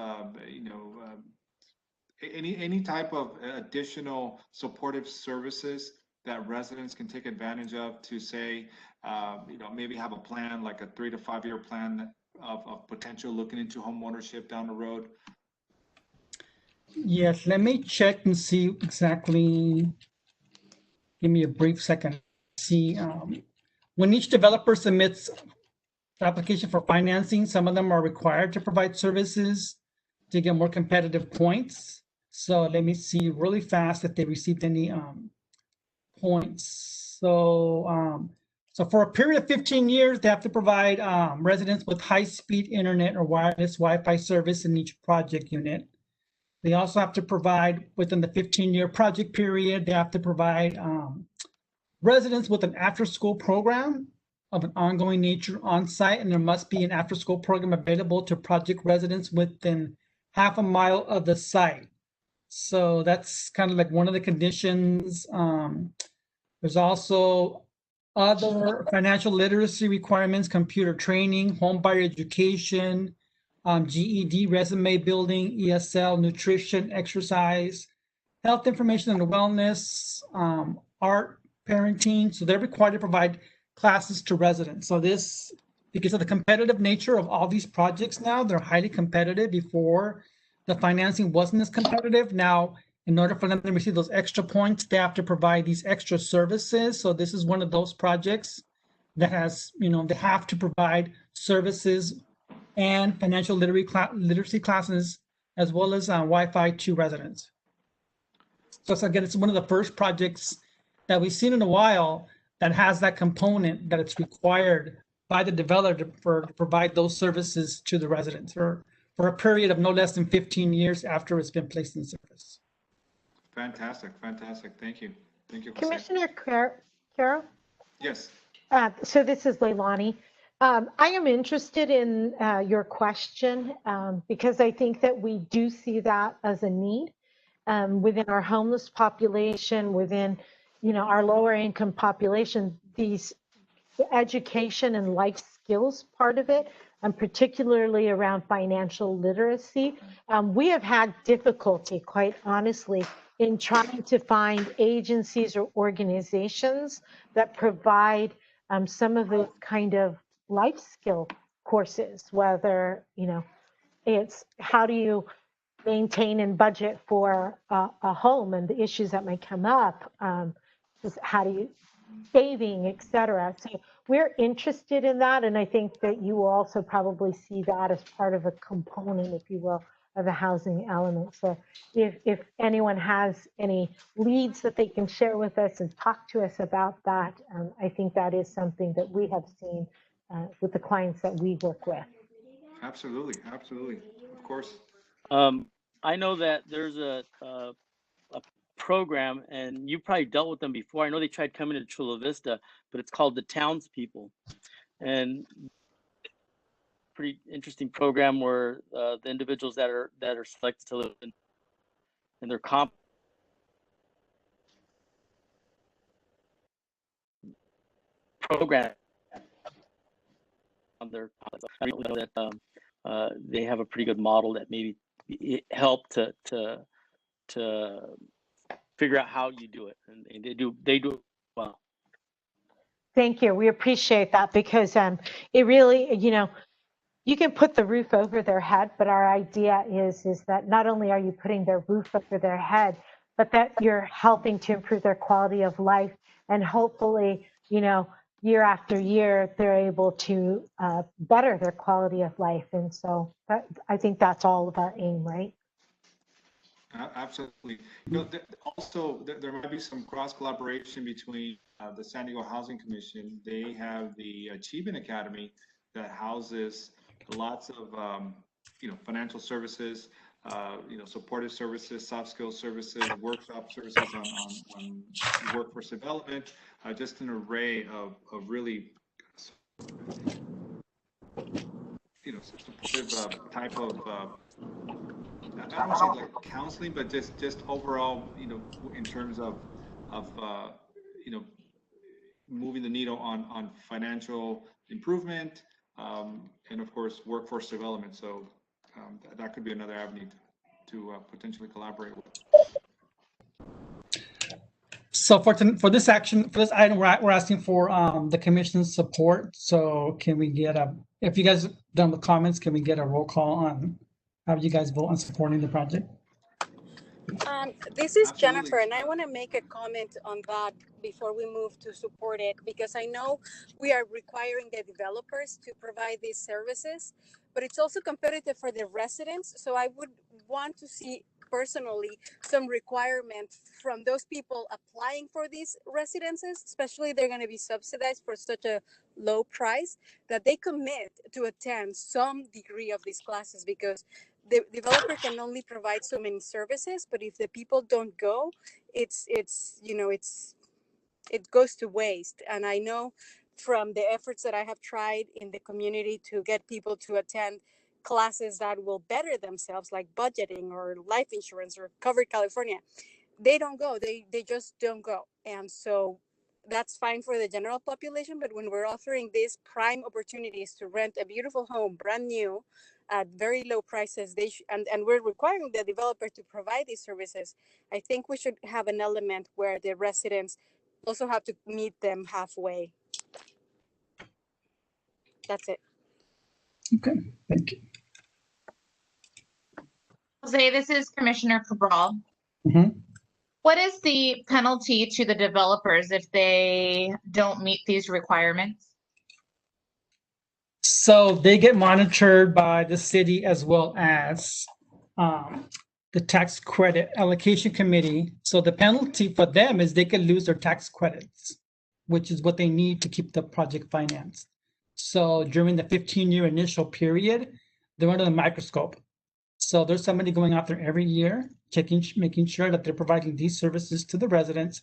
any type of additional supportive services that residents can take advantage of to say, maybe have a plan, like a 3 to 5 year plan of potential looking into home ownership down the road? Yes, let me check and see exactly. Give me a brief second. See, when each developer submits an application for financing, some of them are required to provide services to get more competitive points. So let me see really fast if they received any points. So for a period of 15 years, they have to provide residents with high-speed internet or wireless Wi-Fi service in each project unit. They also have to provide, within the 15-year project period, they have to provide residents with an after-school program of an ongoing nature on site, and there must be an after-school program available to project residents within half a mile of the site. So that's kind of like one of the conditions. There's also other financial literacy requirements, computer training, home buyer education, GED, resume building, ESL, nutrition, exercise, health information and wellness, art, parenting. So they're required to provide classes to residents. So this, because of the competitive nature of all these projects now, they're highly competitive. Before, the financing wasn't as competitive. Now, in order for them to receive those extra points, they have to provide these extra services. So this is one of those projects that has, they have to provide services and financial literacy classes, as well as Wi-Fi to residents. So again, it's one of the first projects that we've seen in a while that has that component that it's required by the developer to provide those services to the residents for a period of no less than 15 years after it's been placed in service. Fantastic, fantastic. Thank you. Thank you, Jose. Commissioner Carroll? Yes. So this is Leilani. I am interested in your question because I think that we do see that as a need within our homeless population, within, our lower income population, these education and life skills part of it, and particularly around financial literacy. We have had difficulty, quite honestly, in trying to find agencies or organizations that provide some of those kind of life skill courses, whether, it's how do you maintain and budget for a home and the issues that may come up, just how do you saving, et cetera. So we're interested in that. And I think that you will also probably see that as part of a component, if you will, of the housing element. So if anyone has any leads that they can share with us and talk to us about that, I think that is something that we have seen with the clients that we work with. Absolutely, absolutely. Of course. I know that there's a program, and you probably dealt with them before. I know they tried coming to Chula Vista, but it's called the Townspeople, and pretty interesting program where the individuals that are selected to live in their comp program on their. I know that they have a pretty good model that maybe help to figure out how you do it, and they do it well. Thank you. We appreciate that because it really, you can put the roof over their head, but our idea is that not only are you putting their roof over their head, but that you're helping to improve their quality of life, and hopefully, year after year, they're able to better their quality of life. And so I think that's all of our aim, right? Absolutely. Also, there might be some cross collaboration between the San Diego Housing Commission. They have the Achievement Academy that houses lots of, financial services, supportive services, soft skills services, workshop services on workforce development, just an array of really, supportive type of, I don't want to say like counseling, but just overall, in terms of moving the needle on financial improvement, and of course, workforce development. So that could be another avenue to potentially collaborate with. So for this action, for this item, we're asking for the commission's support. So can we get if you guys done the comments, can we get a roll call on how you guys vote on supporting the project? This is Absolutely. Jennifer, and I want to make a comment on that before we move to support it, because I know we are requiring the developers to provide these services, but it's also competitive for the residents. So I would want to see personally some requirements from those people applying for these residences, especially they're going to be subsidized for such a low price, that they commit to attend some degree of these classes, because the developer can only provide so many services, but if the people don't go, it goes to waste. And I know from the efforts that I have tried in the community to get people to attend classes that will better themselves, like budgeting or life insurance or Covered California, they don't go. They just don't go. And so that's fine for the general population, but when we're offering these prime opportunities to rent a beautiful home brand new at very low prices, and we're requiring the developer to provide these services, I think we should have an element where the residents also have to meet them halfway. That's it. Okay, thank you. Jose, this is Commissioner Cabral. Mhm. What is the penalty to the developers if they don't meet these requirements? So they get monitored by the city as well as the tax credit allocation committee. So the penalty for them is they could lose their tax credits, which is what they need to keep the project financed. So during the 15-year initial period, they're under the microscope. So there's somebody going out there every year, making sure that they're providing these services to the residents.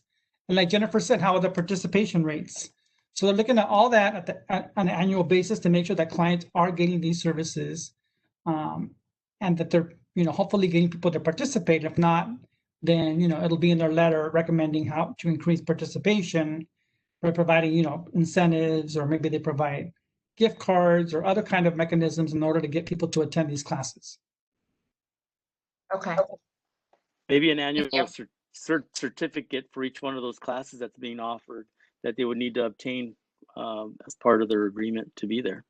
And like Jennifer said, how are the participation rates? So they're looking at all that on an annual basis to make sure that clients are getting these services, and that they're, hopefully getting people to participate. If not, then, it'll be in their letter recommending how to increase participation by providing, incentives, or maybe they provide gift cards or other kind of mechanisms in order to get people to attend these classes. Okay. Maybe an annual you. certificate for each one of those classes that's being offered that they would need to obtain as part of their agreement to be there.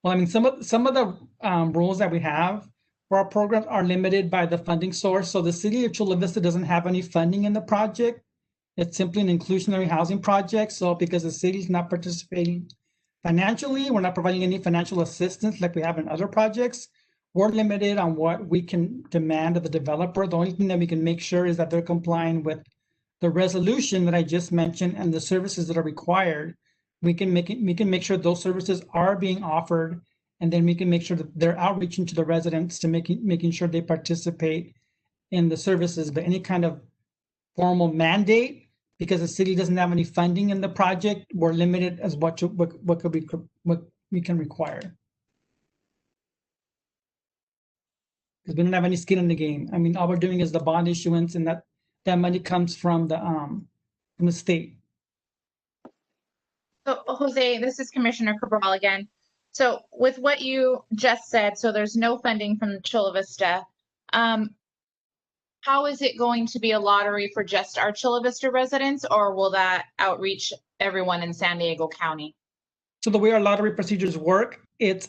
Well, I mean, some of the rules that we have for our program are limited by the funding source. So the city of Chula Vista doesn't have any funding in the project. It's simply an inclusionary housing project. So because the city is not participating financially, we're not providing any financial assistance like we have in other projects. We're limited on what we can demand of the developer. The only thing that we can make sure is that they're complying with the resolution that I just mentioned and the services that are required. We can make sure those services are being offered, and then we can make sure that they're outreaching to the residents to making sure they participate in the services. But any kind of formal mandate, because the city doesn't have any funding in the project, we're limited as what we can require. Because we don't have any skin in the game. I mean, all we're doing is the bond issuance, and that money comes from the state. So Jose, this is Commissioner Cabral again. So with what you just said, so there's no funding from Chula Vista. How is it going to be a lottery for just our Chula Vista residents, or will that outreach everyone in San Diego County? So the way our lottery procedures work, it's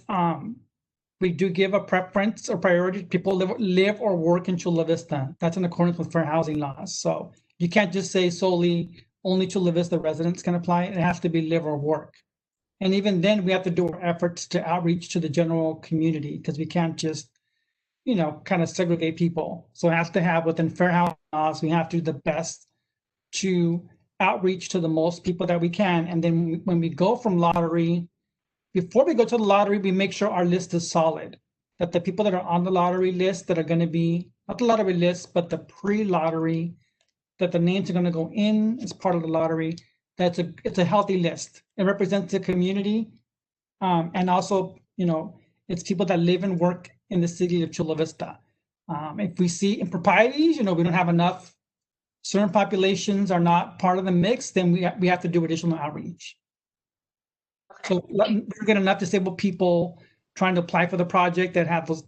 we do give a preference or priority to people live or work in Chula Vista. That's in accordance with fair housing laws. So you can't just say solely only Chula Vista residents can apply. It has to be live or work. And even then, we have to do our efforts to outreach to the general community, because we can't just, kind of segregate people. So it has to have, within fair housing laws, we have to do the best to outreach to the most people that we can. And then when we go from lottery, before we go to the lottery, we make sure our list is solid, that the people that are on the lottery list that are going to be, not the lottery list, but the pre-lottery, that the names are going to go in as part of the lottery, it's a healthy list. It represents the community. And also, it's people that live and work in the city of Chula Vista. If we see improprieties, we don't have enough, certain populations are not part of the mix, then we have to do additional outreach. Okay. So we're getting enough disabled people trying to apply for the project that have those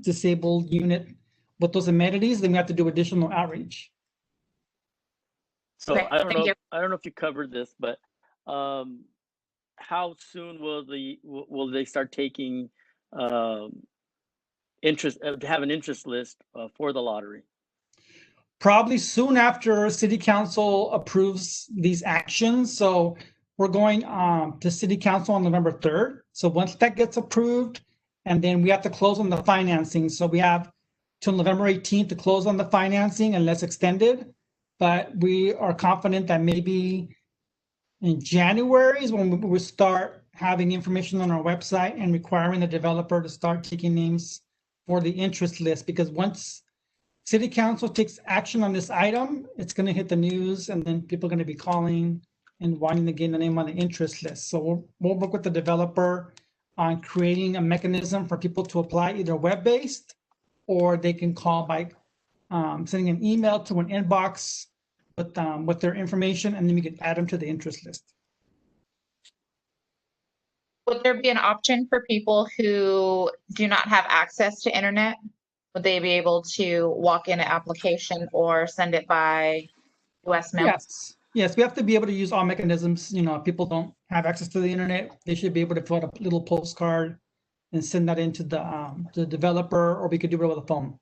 disabled unit with those amenities, then we have to do additional outreach. So okay, I don't know if you covered this, but how soon will they start taking interest, have an interest list for the lottery? Probably soon after City Council approves these actions. So we're going to City Council on November 3rd. So once that gets approved, and then we have to close on the financing. So we have till November 18th to close on the financing, unless extended. But we are confident that maybe in January is when we will start having information on our website and requiring the developer to start taking names for the interest list. Because once City Council takes action on this item, it's going to hit the news, and then people are going to be calling and wanting to get the name on the interest list. So we'll work with the developer on creating a mechanism for people to apply, either web-based, or they can call by sending an email to an inbox with their information, and then we can add them to the interest list. Would there be an option for people who do not have access to internet? Would they be able to walk in an application or send it by US mail? Yes, we have to be able to use all mechanisms. If people don't have access to the internet, they should be able to fill out a little postcard and send that into the developer, or we could do it over the phone.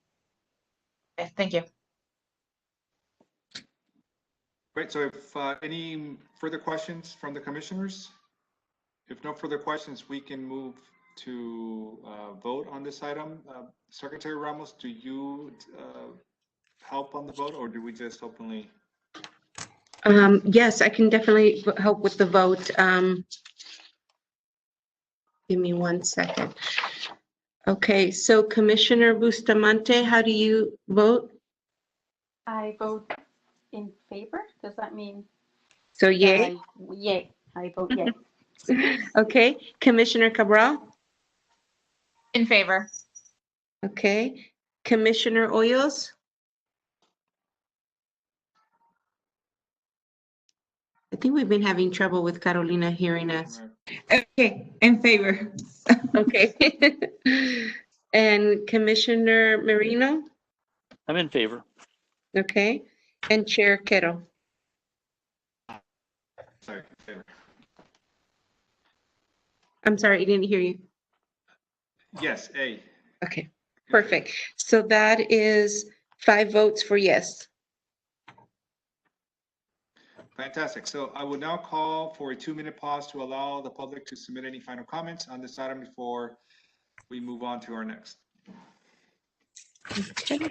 Okay, thank you. Great. So if any further questions from the commissioners? If no further questions, we can move to vote on this item. Secretary Ramos, do you help on the vote, or do we just openly? Yes, I can definitely help with the vote. Give me 1 second. Okay, so Commissioner Bustamante, how do you vote? I vote in favor. Does that mean So that yay? yay? I vote yay. Okay, Commissioner Cabral? In favor. Okay, Commissioner Hoyos? I think we've been having trouble with Carolina hearing us. Okay, in favor. Okay. And Commissioner Marino? I'm in favor. Okay, and Chair Kettle? Sorry, favor. I'm sorry, I didn't hear you. Yes, A. Okay, perfect. So that is 5 votes for yes. Fantastic. So I will now call for a 2-minute pause to allow the public to submit any final comments on this item before we move on to our next. Okay.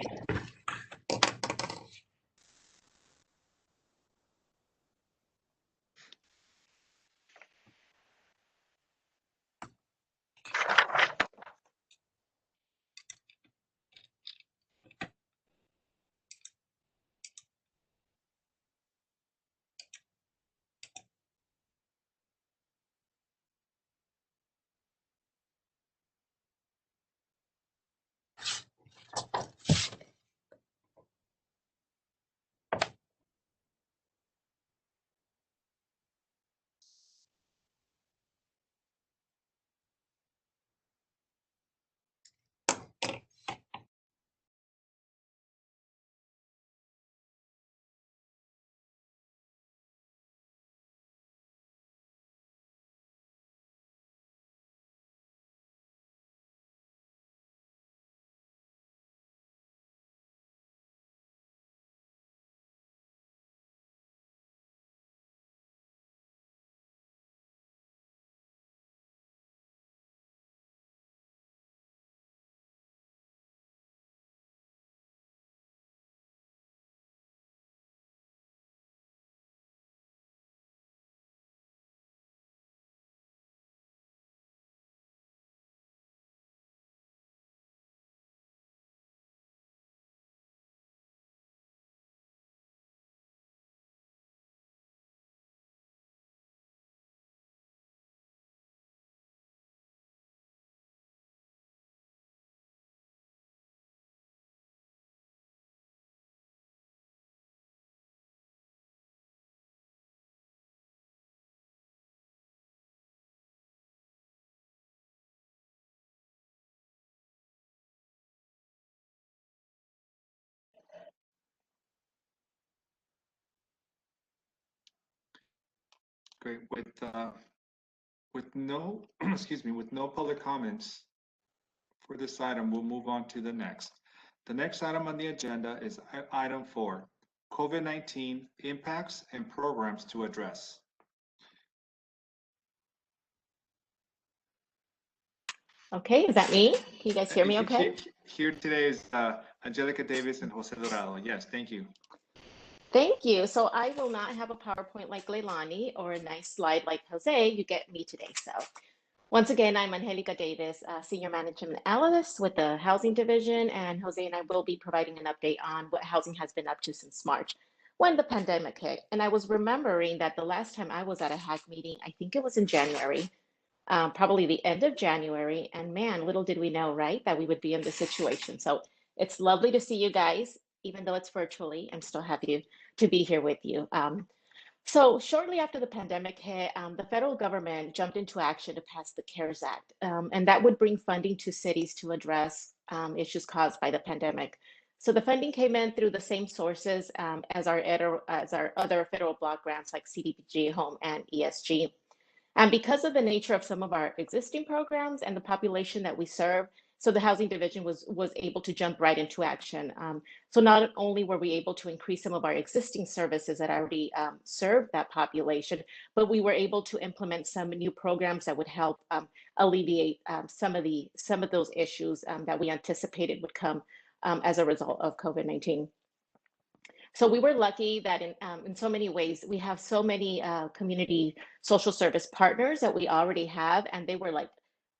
Great. With no, excuse me, with no public comments for this item, we'll move on to the next. The next item on the agenda is item 4, COVID-19 impacts and programs to address. Okay, is that me? Can you guys hear me okay? Here today is Angelica Davis and Jose Dorado. Yes, thank you. Thank you. So I will not have a PowerPoint like Leilani or a nice slide like Jose. You get me today. So once again, I'm Angelica Davis, Senior Management Analyst with the Housing Division, and Jose and I will be providing an update on what housing has been up to since March when the pandemic hit. And I was remembering that the last time I was at a HAC meeting, I think it was in January, probably the end of January. And man, little did we know, right, that we would be in this situation. So it's lovely to see you guys, even though it's virtually. I'm still happy to be here with you. So shortly after the pandemic hit, the federal government jumped into action to pass the CARES Act, and that would bring funding to cities to address issues caused by the pandemic. So the funding came in through the same sources as our other federal block grants like CDBG, Home, and ESG. And because of the nature of some of our existing programs and the population that we serve, So the housing division was able to jump right into action. So not only were we able to increase some of our existing services that already served that population, but we were able to implement some new programs that would help alleviate some of those issues that we anticipated would come as a result of COVID-19. So we were lucky that in so many ways, we have so many community social service partners that we already have, and they were like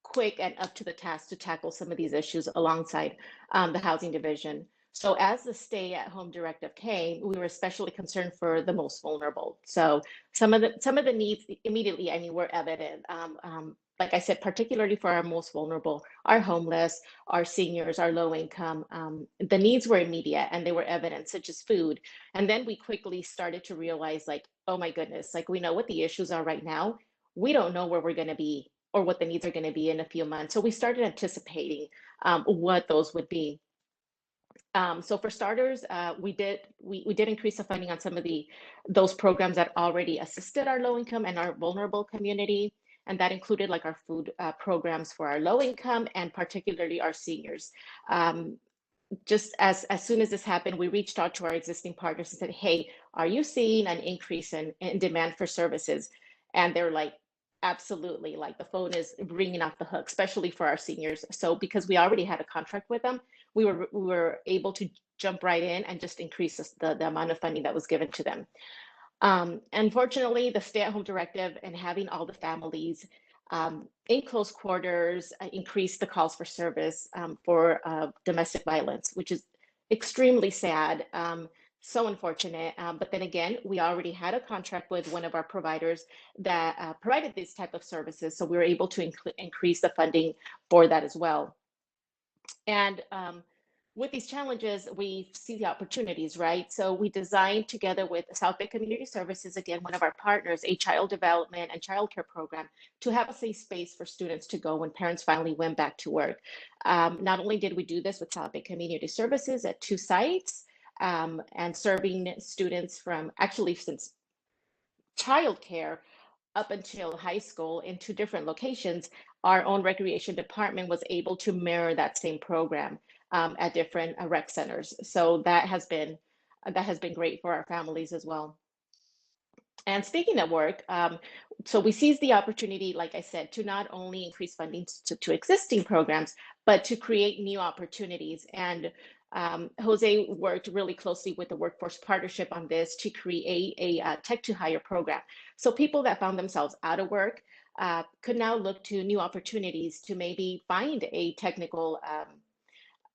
quick and up to the task to tackle some of these issues alongside the housing division. So as the stay-at-home directive came, we were especially concerned for the most vulnerable. So some of the needs immediately, I mean, were evident. Like I said, particularly for our most vulnerable, our homeless, our seniors, our low income, the needs were immediate and they were evident, such as food. And then we quickly started to realize, like, oh my goodness, like we know what the issues are right now. We don't know where we're going to be or what the needs are going to be in a few months. So we started anticipating what those would be. So for starters, we did increase the funding on some of those programs that already assisted our low income and our vulnerable community. And that included like our food programs for our low income and particularly our seniors. Just as soon as this happened, we reached out to our existing partners and said, hey, are you seeing an increase in demand for services? And they're like, absolutely, like the phone is ringing off the hook, especially for our seniors. So because we already had a contract with them, we were able to jump right in and just increase the amount of funding that was given to them. Unfortunately, the stay-at-home directive and having all the families in close quarters increased the calls for service for domestic violence, which is extremely sad. So unfortunate. But then again, we already had a contract with one of our providers that provided these type of services. So we were able to increase the funding for that as well. And with these challenges, we see the opportunities, right? So we designed together with South Bay Community Services, again, one of our partners, a child development and childcare program to have a safe space for students to go when parents finally went back to work. Not only did we do this with South Bay Community Services at 2 sites and serving students from actually since childcare up until high school in 2 different locations, our own recreation department was able to mirror that same program at different rec centers. So that has been great for our families as well. And speaking of work, so we seized the opportunity, like I said, to not only increase funding to existing programs, but to create new opportunities. And Jose worked really closely with the Workforce Partnership on this to create a Tech to Hire program. So people that found themselves out of work could now look to new opportunities to maybe find a technical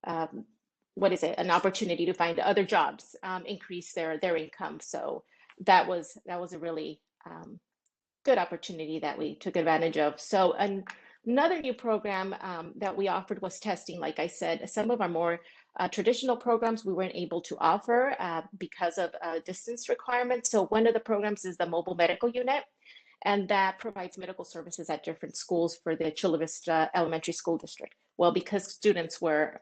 an opportunity to find other jobs, increase their income. So that was a really good opportunity that we took advantage of. So another new program that we offered was testing. Like I said, some of our more traditional programs we weren't able to offer because of distance requirements. So one of the programs is the mobile medical unit, and that provides medical services at different schools for the Chula Vista Elementary School District. Well, because students weren't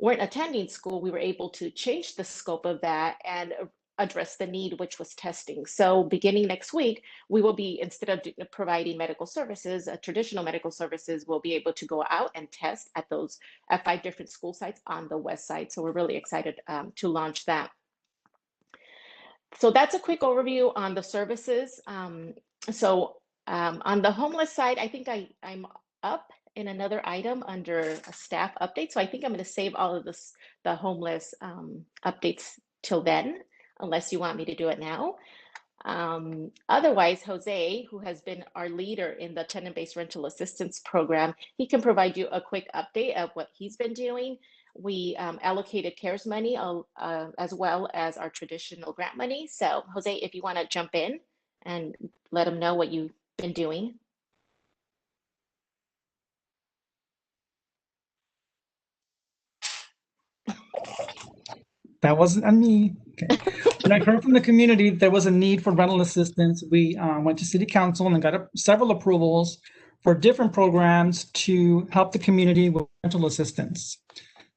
attending school, we were able to change the scope of that and address the need, which was testing. So beginning next week, we will be, instead of providing medical services, traditional medical services, we'll be able to go out and test at 5 different school sites on the west side. So we're really excited to launch that. So that's a quick overview on the services. So on the homeless side, I think I'm up in another item under a staff update. So I think I'm going to save all of the homeless updates till then, unless you want me to do it now. Otherwise, Jose, who has been our leader in the tenant-based rental assistance program, he can provide you a quick update of what he's been doing. We allocated CARES money as well as our traditional grant money. So Jose, if you want to jump in and let them know what you've been doing. That wasn't on me. Okay. When I heard from the community there was a need for rental assistance, we went to City Council and got several approvals for different programs to help the community with rental assistance.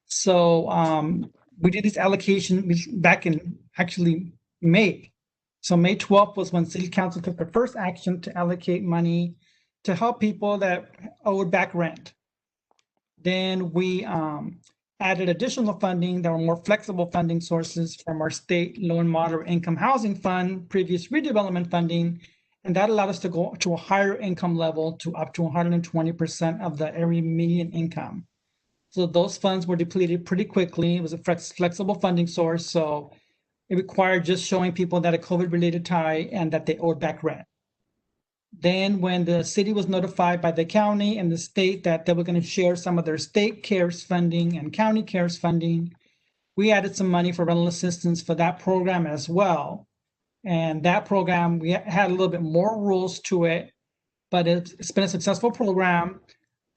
So we did this allocation back in actually May. So May 12th was when City Council took the first action to allocate money to help people that owed back rent. Then we added additional funding that were more flexible funding sources from our state low and moderate income housing fund, previous redevelopment funding, and that allowed us to go to a higher income level to up to 120% of the area median income. So those funds were depleted pretty quickly. It was a flexible funding source, so it required just showing people that a COVID-related tie and that they owed back rent. Then when the city was notified by the county and the state that they were going to share some of their state CARES funding and county CARES funding, we added some money for rental assistance for that program as well. And that program, we had a little bit more rules to it, but it's been a successful program,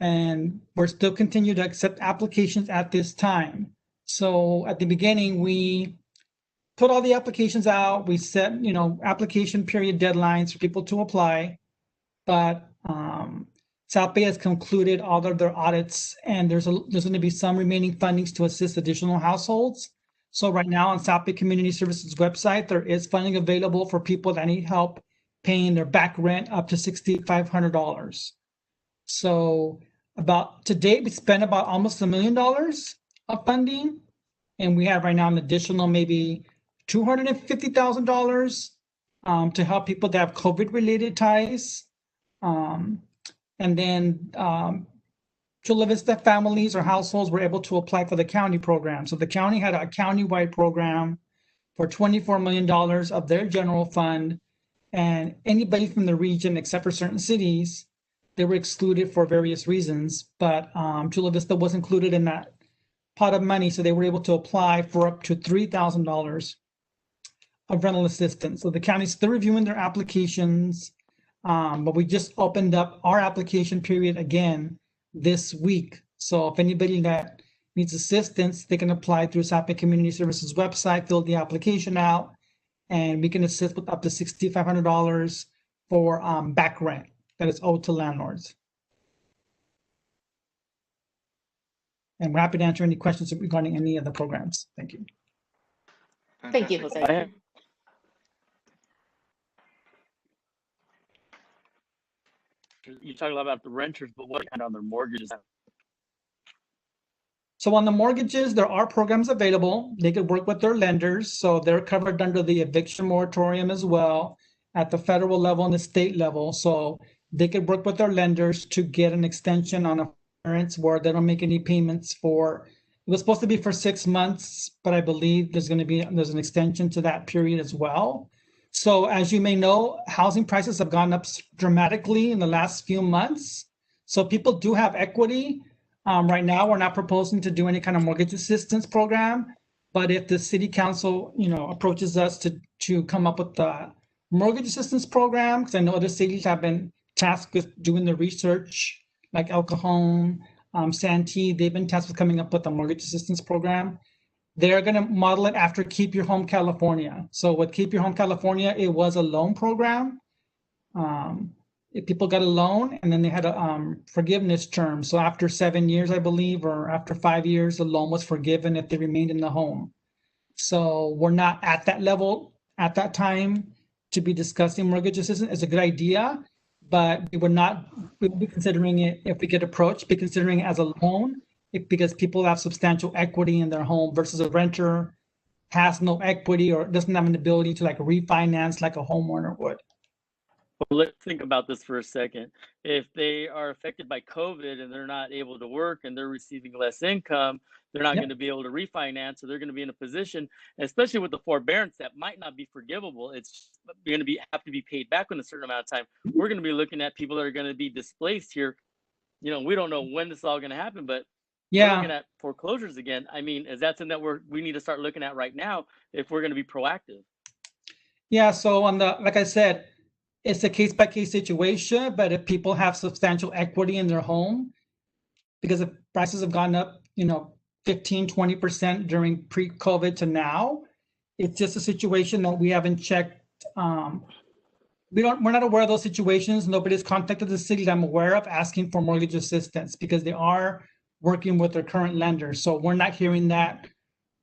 and we're still continue to accept applications at this time. So at the beginning, we put all the applications out. We set, application period deadlines for people to apply, but South Bay has concluded all of their audits, and there's going to be some remaining fundings to assist additional households. So right now on South Bay Community Services website, there is funding available for people that need help paying their back rent up to $6,500. So to date, we spent about almost $1 million of funding, and we have right now an additional maybe $250,000 to help people that have COVID-related ties. And then Chula Vista families or households were able to apply for the county program. So the county had a county-wide program for $24 million of their general fund, and anybody from the region except for certain cities, they were excluded for various reasons, but Chula Vista was included in that pot of money, so they were able to apply for up to $3,000 of rental assistance. So the county's still reviewing their applications, but we just opened up our application period again this week. So if anybody that needs assistance, they can apply through South Bay Community Services website, fill the application out, and we can assist with up to $6,500 for back rent that is owed to landlords. And we're happy to answer any questions regarding any of the programs. Thank you. Thank you, Fantastic. Jose. You talk a lot about the renters, but what kind of their mortgages? So on the mortgages, there are programs available. They could work with their lenders. So they're covered under the eviction moratorium as well at the federal level and the state level. So they could work with their lenders to get an extension on a forbearance where they don't make any payments for, it was supposed to be for 6 months, but I believe there's an extension to that period as well. So as you may know, housing prices have gone up dramatically in the last few months. So people do have equity. Right now, we're not proposing to do any kind of mortgage assistance program, but if the city council, approaches us to come up with the mortgage assistance program, because I know other cities have been tasked with doing the research, like El Cajon, Santee, they've been tasked with coming up with a mortgage assistance program. They're going to model it after Keep Your Home California. So with Keep Your Home California, it was a loan program. If people got a loan and then they had a forgiveness term. So after 7 years, I believe, or after 5 years, the loan was forgiven if they remained in the home. So we're not at that level at that time to be discussing mortgage assistance. It's a good idea, but we would be considering it if we get approached, be considering it as a loan because people have substantial equity in their home versus a renter has no equity or doesn't have an ability to refinance like a homeowner would. Well, let's think about this for a second. If they are affected by COVID and they're not able to work and they're receiving less income, they're not going to be able to refinance, so they're going to be in a position, especially with the forbearance, that might not be forgivable. It's going to have to be paid back in a certain amount of time. We're going to be looking at people that are going to be displaced here. We don't know when this is all going to happen, but we're looking at foreclosures again. I mean, is that something that we need to start looking at right now if we're going to be proactive? Yeah. So like I said, it's a case-by-case situation, but if people have substantial equity in their home, because if prices have gone up, 15, 20% during pre-COVID to now, it's just a situation that we haven't checked. We're not aware of those situations. Nobody's contacted the city that I'm aware of asking for mortgage assistance because they are working with their current lenders. So we're not hearing that.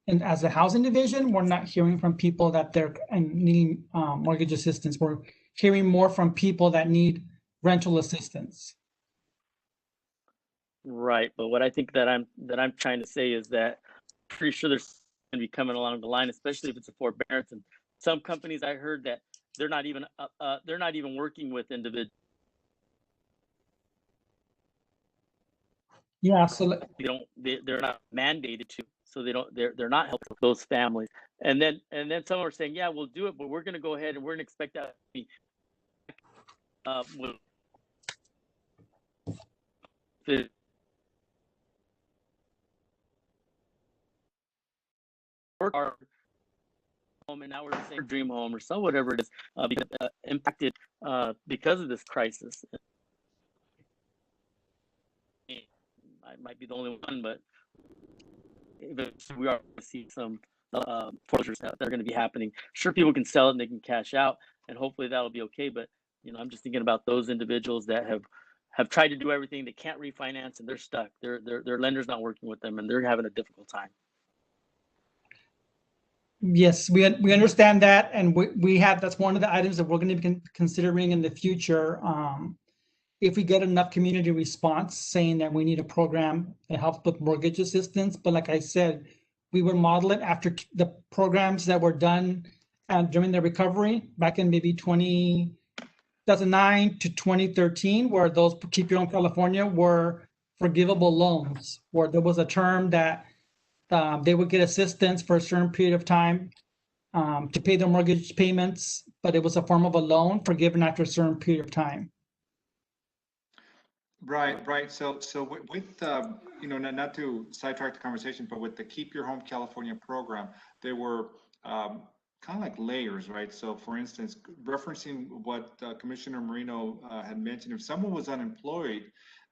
And as a housing division, we're not hearing from people that they're needing mortgage assistance. We're hearing more from people that need rental assistance. Right, but what I think that I'm trying to say is that pretty sure there's going to be coming along the line, especially if it's a forbearance. And some companies I heard that they're not even working with individuals. Yeah, so They're not mandated to, so they're not helping those families. And then some are saying, yeah, we'll do it, but we're going to go ahead and we're going to expect that to be with our home, and now we're saying dream home or so whatever it is, because impacted because of this crisis. I might be the only one, but we are seeing some foreclosures that are going to be happening. Sure, people can sell it and they can cash out, and hopefully that'll be okay. But I'm just thinking about those individuals that have tried to do everything. They can't refinance and they're stuck. Their lender's not working with them and they're having a difficult time. yes, we understand that, and we have, that's one of the items that we're going to be considering in the future. If we get enough community response saying that we need a program that helps with mortgage assistance, but like I said, we would model it after the programs that were done during the recovery back in maybe 2009 to 2013, where those Keep Your Home California were forgivable loans, where there was a term that they would get assistance for a certain period of time to pay their mortgage payments, but it was a form of a loan forgiven after a certain period of time. Right. So with not to sidetrack the conversation, but with the Keep Your Home California program, there were kind of like layers, right? So for instance, referencing what Commissioner Marino had mentioned, if someone was unemployed,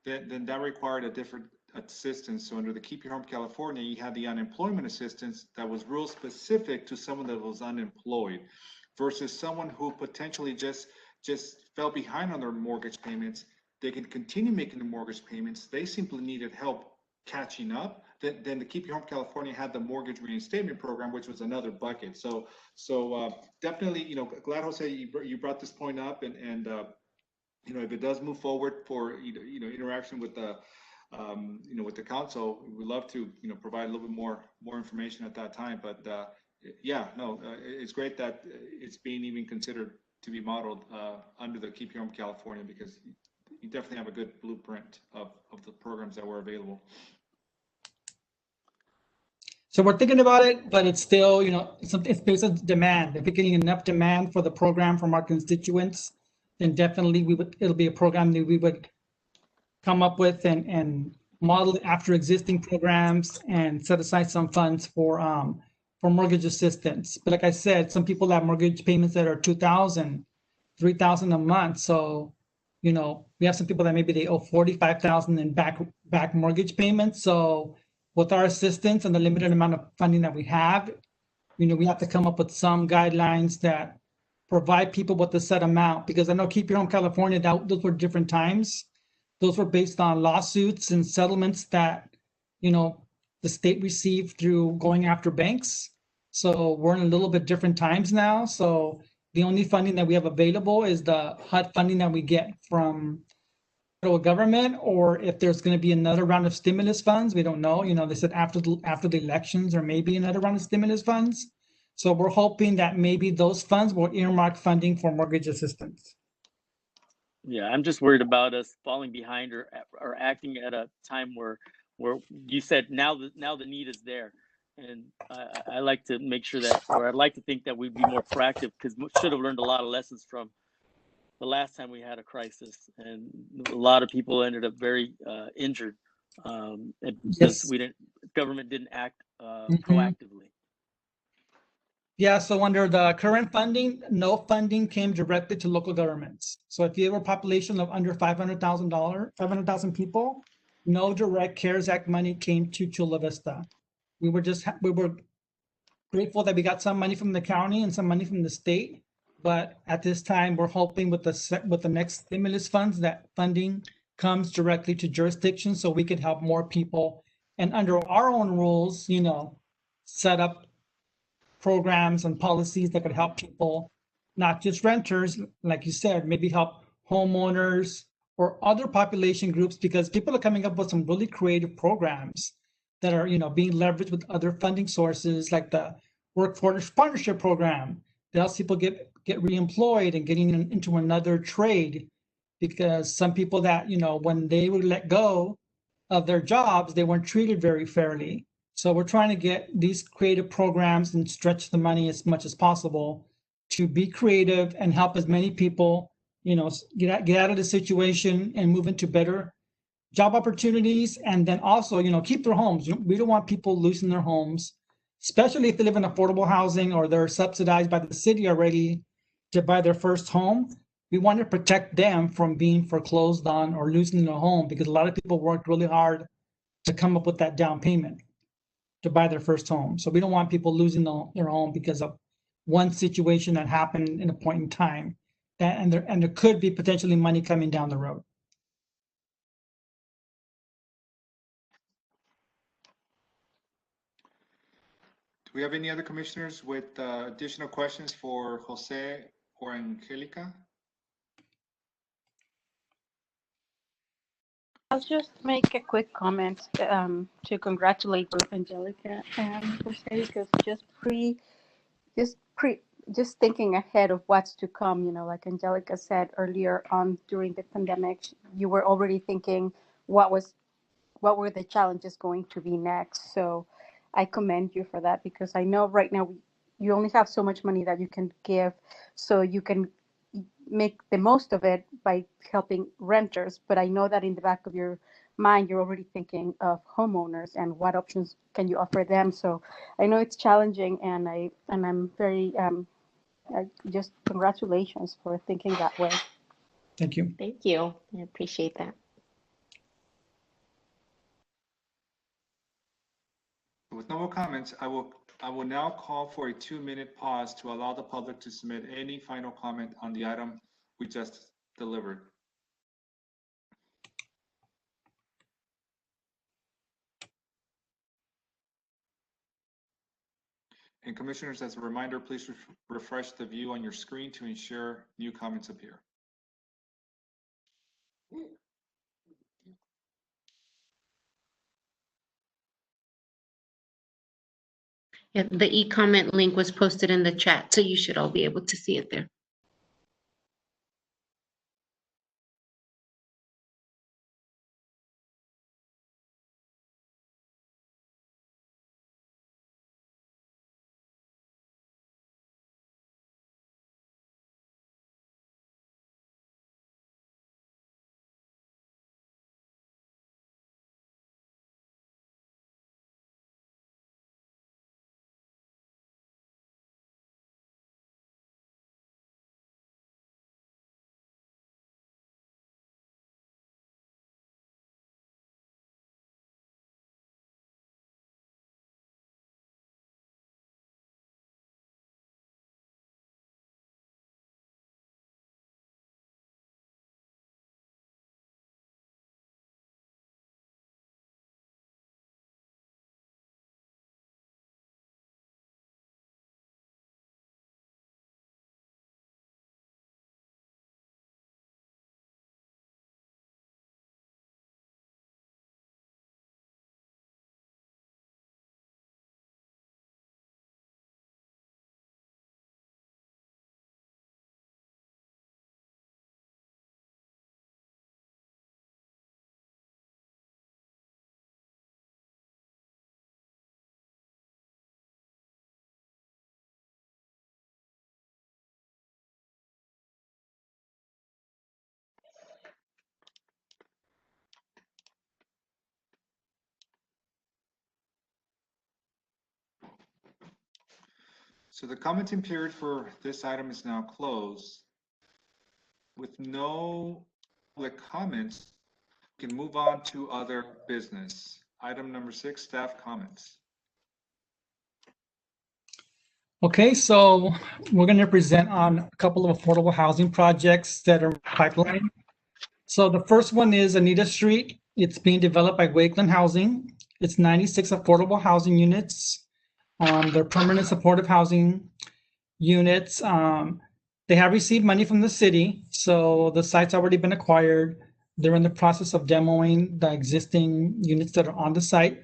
then that required a different assistance. So under the Keep Your Home California, you had the unemployment assistance that was real specific to someone that was unemployed versus someone who potentially just fell behind on their mortgage payments. They can continue making the mortgage payments. They simply needed help catching up. Then the Keep Your Home California had the mortgage reinstatement program, which was another bucket. So definitely, glad Jose you brought this point up, and if it does move forward for interaction with the with the council, we'd love to provide a little bit more information at that time. But it's great that it's being even considered to be modeled under the Keep Your Home California, because you definitely have a good blueprint of the programs that were available. So we're thinking about it, but it's still, it's based on demand. If we're getting enough demand for the program from our constituents, then definitely it'll be a program that we would come up with and model it after existing programs and set aside some funds for mortgage assistance. But like I said, some people have mortgage payments that are $2,000, $3,000 a month. So, we have some people that maybe they owe $45,000 in back mortgage payments. So with our assistance and the limited amount of funding that we have, we have to come up with some guidelines that provide people with a set amount, because I know Keep Your Home California, those were different times. Those were based on lawsuits and settlements that, the state received through going after banks. So we're in a little bit different times now. So the only funding that we have available is the HUD funding that we get from federal government, or if there's going to be another round of stimulus funds, we don't know. They said after the elections, there may be another round of stimulus funds. So we're hoping that maybe those funds will earmark funding for mortgage assistance. Yeah, I'm just worried about us falling behind or acting at a time where you said now the need is there, and I like to make sure that, or I'd like to think that we'd be more proactive, because we should have learned a lot of lessons from the last time we had a crisis, and a lot of people ended up very injured because government didn't act proactively. Yeah, so under the current funding, no funding came directly to local governments. So if you have a population of under 500,000 people, no direct CARES Act money came to Chula Vista. We were grateful that we got some money from the county and some money from the state, but at this time, we're hoping with the next stimulus funds, that funding comes directly to jurisdictions so we could help more people, and under our own rules, set up programs and policies that could help people, not just renters, like you said, maybe help homeowners or other population groups, because people are coming up with some really creative programs that are, being leveraged with other funding sources, like the Workforce Partnership Program that helps people get reemployed and getting into another trade, because some people that, when they were let go of their jobs, they weren't treated very fairly. So we're trying to get these creative programs and stretch the money as much as possible to be creative and help as many people, get out of the situation and move into better job opportunities. And then also, keep their homes. We don't want people losing their homes, especially if they live in affordable housing or they're subsidized by the city already to buy their first home. We want to protect them from being foreclosed on or losing their home, because a lot of people worked really hard to come up with that down payment to buy their first home. So we don't want people losing their home because of one situation that happened in a point in time. And there could be potentially money coming down the road. Do we have any other commissioners with additional questions for Jose or Angelica? I'll just make a quick comment to congratulate both Angelica and Jose, because just thinking ahead of what's to come, like Angelica said earlier on during the pandemic, you were already thinking what were the challenges going to be next. So I commend you for that, because I know right now you only have so much money that you can give, so you can make the most of it by helping renters. But I know that in the back of your mind, you're already thinking of homeowners and what options can you offer them. So I know it's challenging, and I'm very just congratulations for thinking that way. Thank you. Thank you. I appreciate that. With no more comments, I will now call for a 2-minute pause to allow the public to submit any final comment on the item we just delivered. And commissioners, as a reminder, please refresh the view on your screen to ensure new comments appear. Yeah, the e-comment link was posted in the chat, so you should all be able to see it there. So the commenting period for this item is now closed. With no public comments, we can move on to other business. Item number 6, staff comments. Okay, so we're going to present on a couple of affordable housing projects that are pipeline. So the first one is Anita Street. It's being developed by Wakeland Housing. It's 96 affordable housing units. They're permanent supportive housing units. They have received money from the city, so the site's already been acquired. They're in the process of demoing the existing units that are on the site.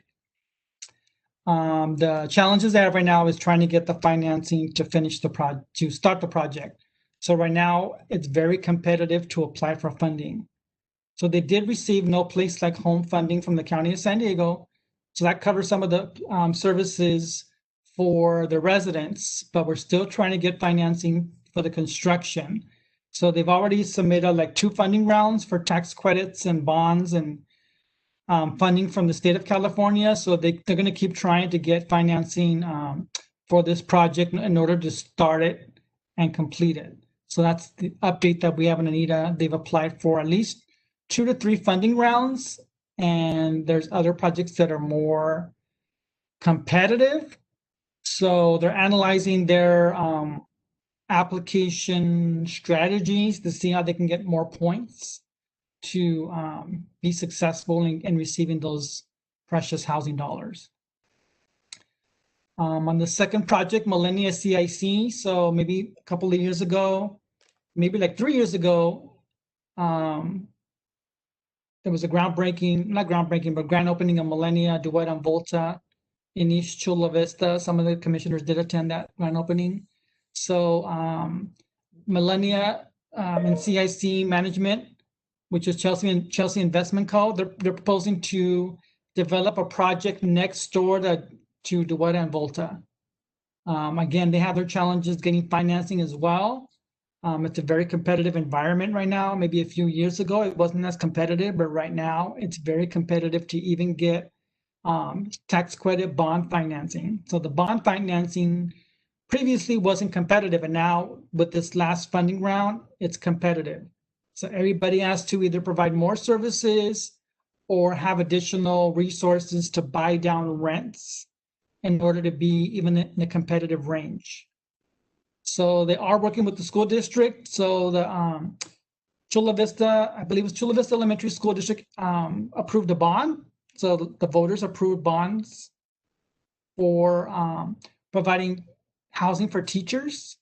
The challenges they have right now is trying to get the financing to finish to start the project. So right now it's very competitive to apply for funding. So they did receive No Place Like Home funding from the County of San Diego. So that covers some of the services for the residents, but we're still trying to get financing for the construction. So they've already submitted like 2 funding rounds for tax credits and bonds and funding from the state of California. So they're going to keep trying to get financing for this project in order to start it and complete it. So that's the update that we have in Anita. They've applied for at least 2 to 3 funding rounds, and there's other projects that are more competitive. So they're analyzing their application strategies to see how they can get more points to be successful in receiving those precious housing dollars. On the second project, Millennia CIC, so maybe a couple of years ago, maybe like 3 years ago, there was a not groundbreaking, but grand opening of Millennia, Duet and Volta in East Chula Vista. Some of the commissioners did attend that grand opening. So Millennia and CIC Management, which is Chelsea Investment Co. They're proposing to develop a project next door to Duet and Volta. Again, they have their challenges getting financing as well. It's a very competitive environment right now. Maybe a few years ago, it wasn't as competitive, but right now it's very competitive to even get tax credit bond financing. So the bond financing previously wasn't competitive, and now with this last funding round, it's competitive. So everybody has to either provide more services or have additional resources to buy down rents in order to be even in a competitive range. So they are working with the school district. So the Chula Vista, I believe it was Chula Vista Elementary School District approved a bond. So the voters approved bonds for providing housing for teachers.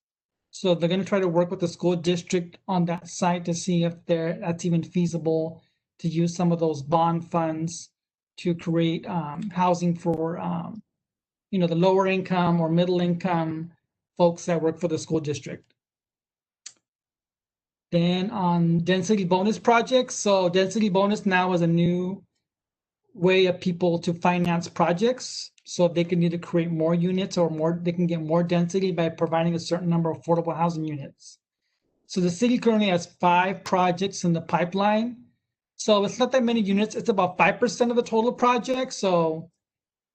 So they're going to try to work with the school district on that site to see if that's even feasible to use some of those bond funds to create housing for the lower income or middle income folks that work for the school district. Then on density bonus projects, so density bonus now is a new way of people to finance projects. So they can either create more units or they can get more density by providing a certain number of affordable housing units. So the city currently has 5 projects in the pipeline. So it's not that many units. It's about 5% of the total project. So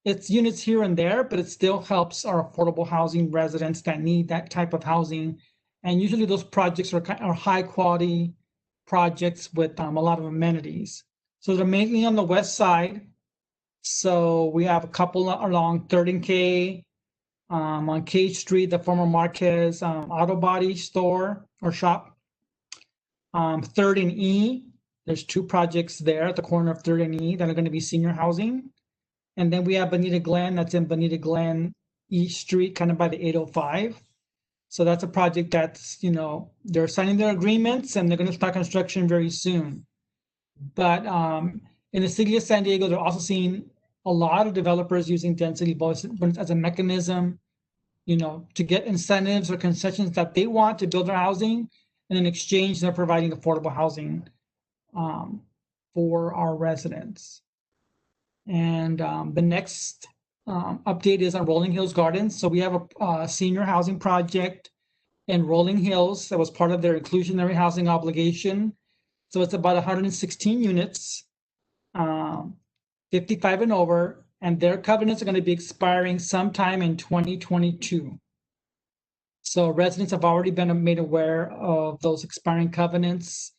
it's units here and there, but it still helps our affordable housing residents that need that type of housing. And usually those projects are high quality projects with a lot of amenities. So they're mainly on the west side. So we have a couple along 3rd and K, on K Street, the former Marquez auto body store or shop. 3rd and E, there's 2 projects there at the corner of 3rd and E that are going to be senior housing. And then we have Bonita Glen, that's in Bonita Glen East Street, kind of by the 805. So that's a project that's, they're signing their agreements and they're going to start construction very soon. But in the city of San Diego, they're also seeing a lot of developers using density bonus as a mechanism, to get incentives or concessions that they want to build their housing. And in exchange, they're providing affordable housing for our residents. And the next update is on Rolling Hills Gardens. So we have a senior housing project in Rolling Hills that was part of their inclusionary housing obligation. So it's about 116 units, 55 and over, and their covenants are going to be expiring sometime in 2022. So residents have already been made aware of those expiring covenants.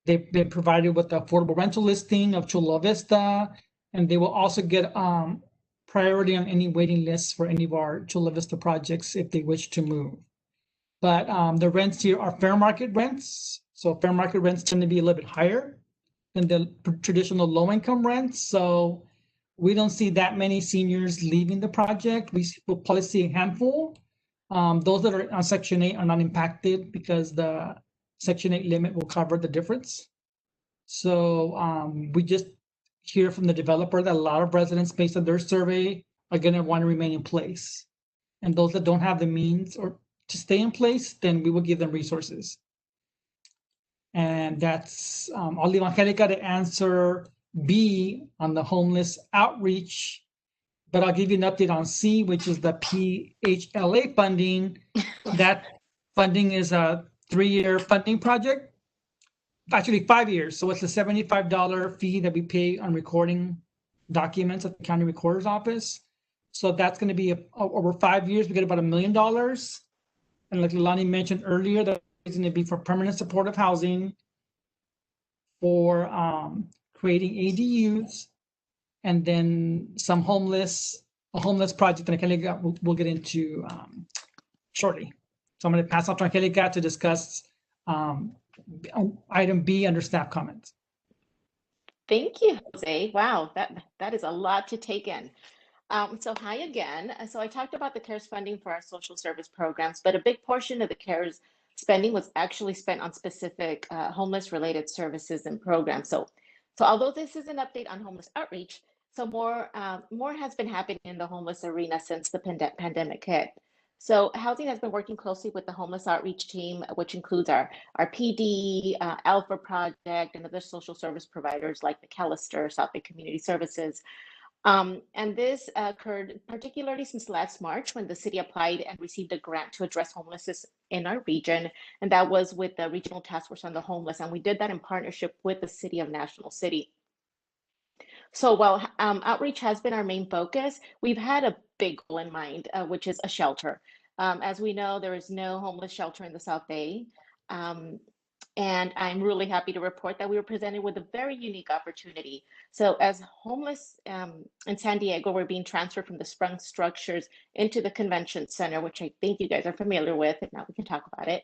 They've been provided with the affordable rental listing of Chula Vista, and they will also get priority on any waiting lists for any of our Chula Vista projects if they wish to move. But the rents here are fair market rents. So fair market rents tend to be a little bit higher than the traditional low-income rents. So we don't see that many seniors leaving the project. We'll probably see a handful. Those that are on Section 8 are not impacted because the Section 8 limit will cover the difference. So we just hear from the developer that a lot of residents, based on their survey, are going to want to remain in place. And those that don't have the means or to stay in place, then we will give them resources. And that's, I'll leave Angelica to answer B on the homeless outreach, but I'll give you an update on C, which is the PHLA funding. That funding is a 3-year funding project, actually 5 years. So it's a $75 fee that we pay on recording documents at the county recorder's office. So that's going to be over 5 years. We get about $1 million. And like Lonnie mentioned earlier, that's going to be for permanent supportive housing, for creating ADUs, and then a homeless project that Angelica will get into shortly. So I'm going to pass off to Angelica to discuss item B under staff comments. Thank you, Jose. Wow, that is a lot to take in. So hi again. So I talked about the CARES funding for our social service programs, but a big portion of the CARES spending was actually spent on specific homeless related services and programs. So although this is an update on homeless outreach, so more has been happening in the homeless arena since the pandemic hit. So housing has been working closely with the homeless outreach team, which includes our PD, Alpha Project, and other social service providers like McAllister, South Bay Community Services. And this occurred particularly since last March, when the city applied and received a grant to address homelessness in our region. And that was with the Regional Task Force on the Homeless. And we did that in partnership with the City of National City. So while outreach has been our main focus, we've had a big goal in mind, which is a shelter. As we know, there is no homeless shelter in the South Bay. And I'm really happy to report that we were presented with a very unique opportunity. So as homeless in San Diego were being transferred from the sprung structures into the convention center, which I think you guys are familiar with, if not, we can talk about it.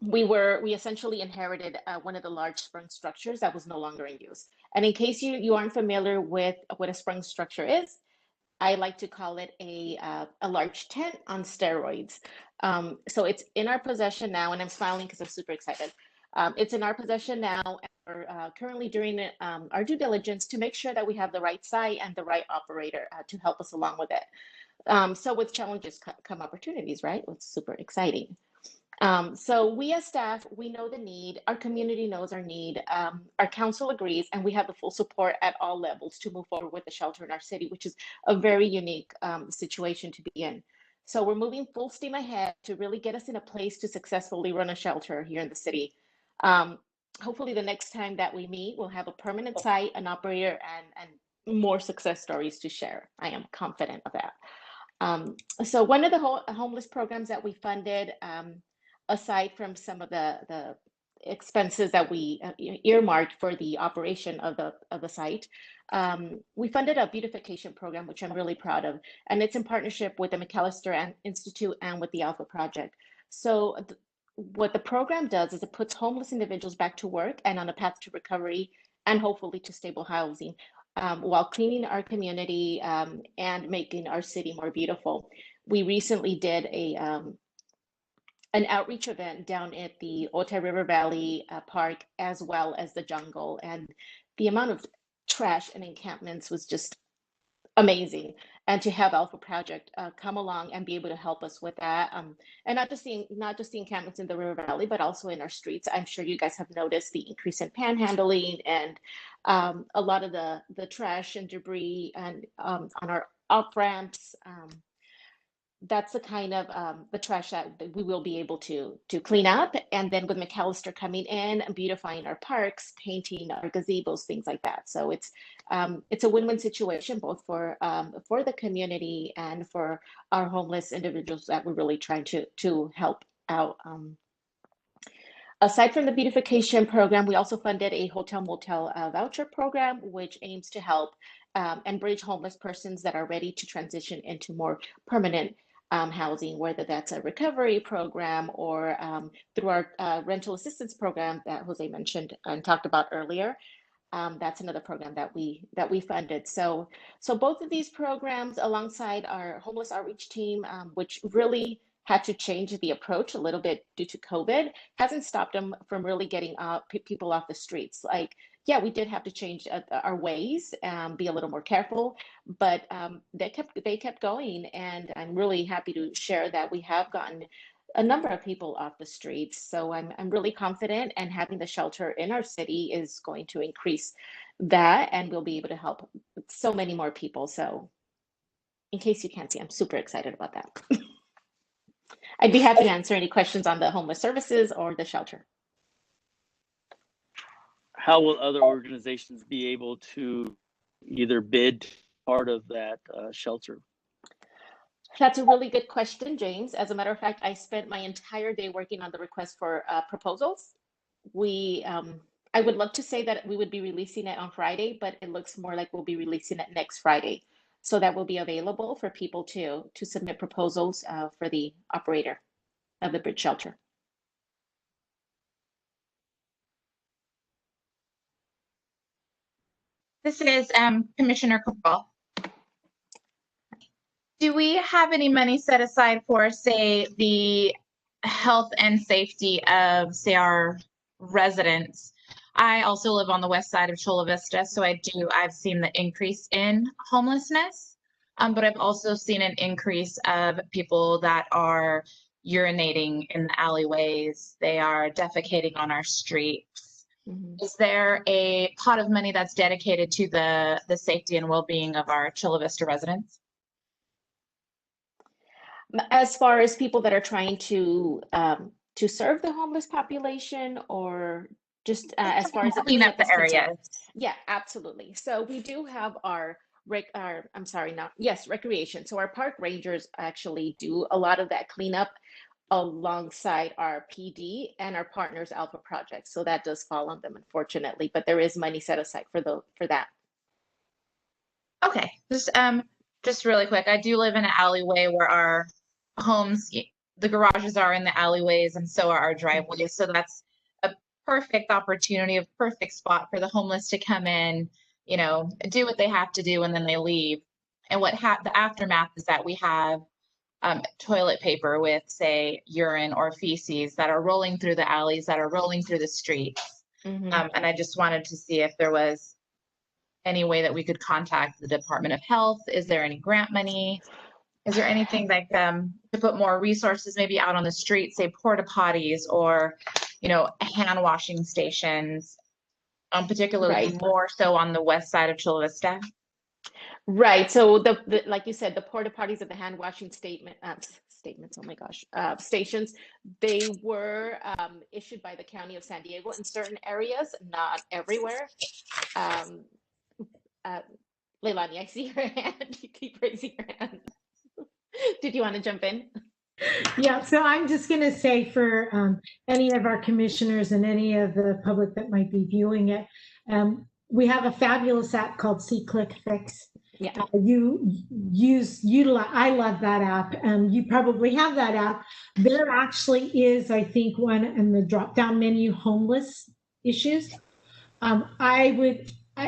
We essentially inherited one of the large sprung structures that was no longer in use. And in case you aren't familiar with what a sprung structure is, I like to call it a large tent on steroids. So it's in our possession now, and I'm smiling because I'm super excited. It's in our possession now, and we're currently doing our due diligence to make sure that we have the right site and the right operator to help us along with it. So with challenges come opportunities, right? It's super exciting. So we as staff, we know the need, our community knows our need, our council agrees, and we have the full support at all levels to move forward with the shelter in our city, which is a very unique situation to be in. So we're moving full steam ahead to really get us in a place to successfully run a shelter here in the city. Hopefully the next time that we meet, we'll have a permanent site, an operator, and more success stories to share. I am confident of that. So one of the homeless programs that we funded, aside from some of the expenses that we earmarked for the operation of the site, we funded a beautification program, which I'm really proud of, and it's in partnership with the McAllister Institute and with the Alpha Project. So what the program does is it puts homeless individuals back to work and on a path to recovery and hopefully to stable housing, while cleaning our community and making our city more beautiful. We recently did an outreach event down at the Otay River Valley Park, as well as the jungle. And the amount of trash and encampments was just amazing. And to have Alpha Project come along and be able to help us with that. And not just the encampments in the River Valley, but also in our streets. I'm sure you guys have noticed the increase in panhandling and a lot of the trash and debris and on our off-ramps. That's the kind of the trash that we will be able to clean up. And then with McAllister coming in and beautifying our parks, painting our gazebos, things like that. So it's a win-win situation, both for the community and for our homeless individuals that we're really trying to help out. Aside from the beautification program, we also funded a hotel motel voucher program, which aims to help and bridge homeless persons that are ready to transition into more permanent housing, whether that's a recovery program or through our rental assistance program that Jose mentioned and talked about earlier. That's another program that we funded. So both of these programs, alongside our homeless outreach team, which really had to change the approach a little bit due to COVID, hasn't stopped them from really getting people off the streets. Like, yeah, we did have to change our ways, be a little more careful, but they kept going, and I'm really happy to share that we have gotten a number of people off the streets. So I'm really confident, and having the shelter in our city is going to increase that, and we'll be able to help so many more people. So in case you can't see, I'm super excited about that. I'd be happy to answer any questions on the homeless services or the shelter. How will other organizations be able to either bid part of that shelter? That's a really good question, James. As a matter of fact, I spent my entire day working on the request for proposals. I would love to say that we would be releasing it on Friday, but it looks more like we'll be releasing it next Friday. So that will be available for people to submit proposals for the operator of the bridge shelter. This is Commissioner Cabral. Do we have any money set aside for, say, the health and safety of, say, our residents? I also live on the west side of Chula Vista, so I've seen the increase in homelessness, but I've also seen an increase of people that are urinating in the alleyways. They are defecating on our streets. Mm-hmm. Is there a pot of money that's dedicated to the safety and well-being of our Chula Vista residents? As far as people that are trying to serve the homeless population, or just as far as clean up the areas? Yeah, absolutely. So we do have our recreation. So our park rangers actually do a lot of that cleanup alongside our PD and our partners Alpha Project. So that does fall on them, unfortunately, but there is money set aside for that. Okay, just really quick, I do live in an alleyway where our homes, the garages are in the alleyways, and so are our driveways. So that's a perfect opportunity, a perfect spot for the homeless to come in, do what they have to do, and then they leave. And the aftermath is that we have toilet paper with, say, urine or feces that are rolling through the alleys, that are rolling through the streets. Mm-hmm. And I just wanted to see if there was any way that we could contact the Department of Health. Is there any grant money? Is there anything like to put more resources maybe out on the street, say porta potties or, hand washing stations, particularly more so on the west side of Chula Vista? Right. So the like you said, the porta potties and the hand washing statements. Oh my gosh, stations. They were issued by the County of San Diego in certain areas, not everywhere. Leilani, I see your hand. You keep raising your hand. Did you want to jump in? Yeah, so I'm just going to say for any of our commissioners and any of the public that might be viewing it, we have a fabulous app called See-Click-Fix. Yeah. Utilize. I love that app. You probably have that app. There actually is, I think, one in the drop-down menu, homeless issues.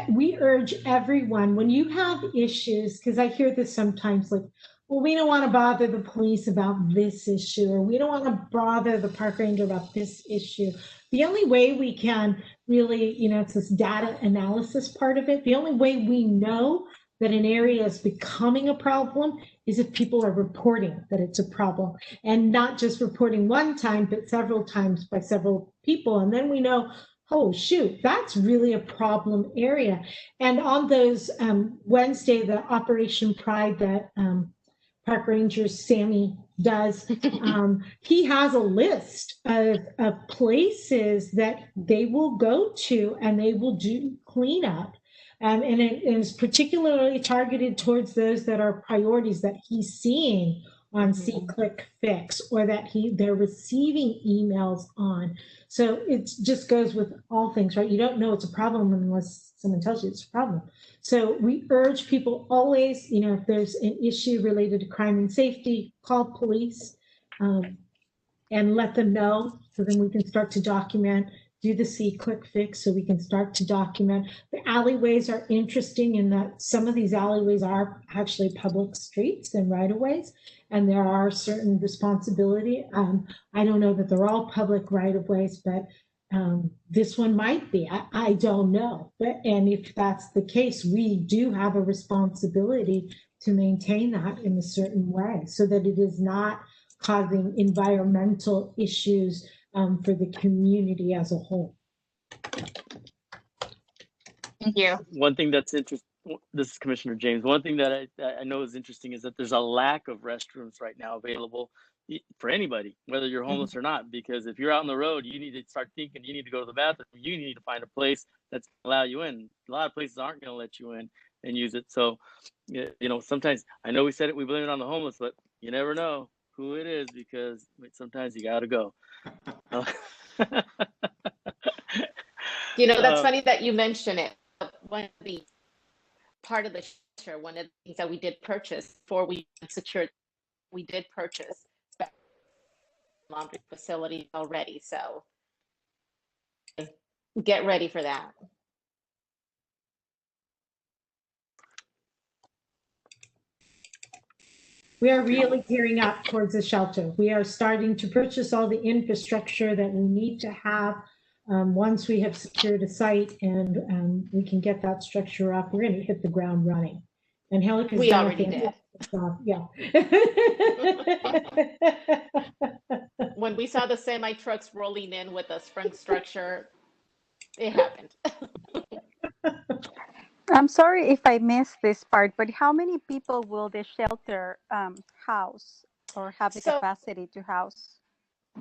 We urge everyone, when you have issues, because I hear this sometimes, like, well, we don't want to bother the police about this issue, or we don't want to bother the park ranger about this issue. The only way we can really, it's this data analysis part of it. The only way we know that an area is becoming a problem is if people are reporting that it's a problem, and not just reporting one time, but several times by several people. And then we know, oh, shoot, that's really a problem area. And on those Wednesday, the Operation Pride that Park Ranger Sammy does, he has a list of places that they will go to and they will do cleanup. And it is particularly targeted towards those that are priorities that he's seeing on See-Click-Fix, or that they're receiving emails on. So it just goes with all things, right? You don't know it's a problem unless someone tells you it's a problem. So we urge people always, if there's an issue related to crime and safety, call police and let them know, so then we can start to document do the see, click, fix, so we can start to document. The alleyways are interesting in that some of these alleyways are actually public streets and right-of-ways, and there are certain responsibility. I don't know that they're all public right-of-ways, but this one might be. I don't know. And if that's the case, we do have a responsibility to maintain that in a certain way so that it is not causing environmental issues for the community as a whole. Thank you. One thing that's interesting, this is Commissioner James. One thing that I know is interesting is that there's a lack of restrooms right now available for anybody, whether you're homeless or not. Because if you're out on the road, you need to start thinking you need to go to the bathroom. You need to find a place that's going to allow you in. A lot of places aren't going to let you in and use it. So, you know, sometimes I know we said it, we blame it on the homeless, but you never know who it is because sometimes you got to go. You know, that's funny that you mention it. One of the part of the shelter, one of the things that we did purchase before we secured, we did purchase laundry facilities already. So get ready for that. We are really gearing up towards the shelter. We are starting to purchase all the infrastructure that we need to have once we have secured a site and we can get that structure up. We're going to hit the ground running. And Helica's We already did. Yeah. When we saw the semi trucks rolling in with a sprung structure, it happened. I'm sorry if I missed this part, but how many people will the shelter house or have the capacity to house?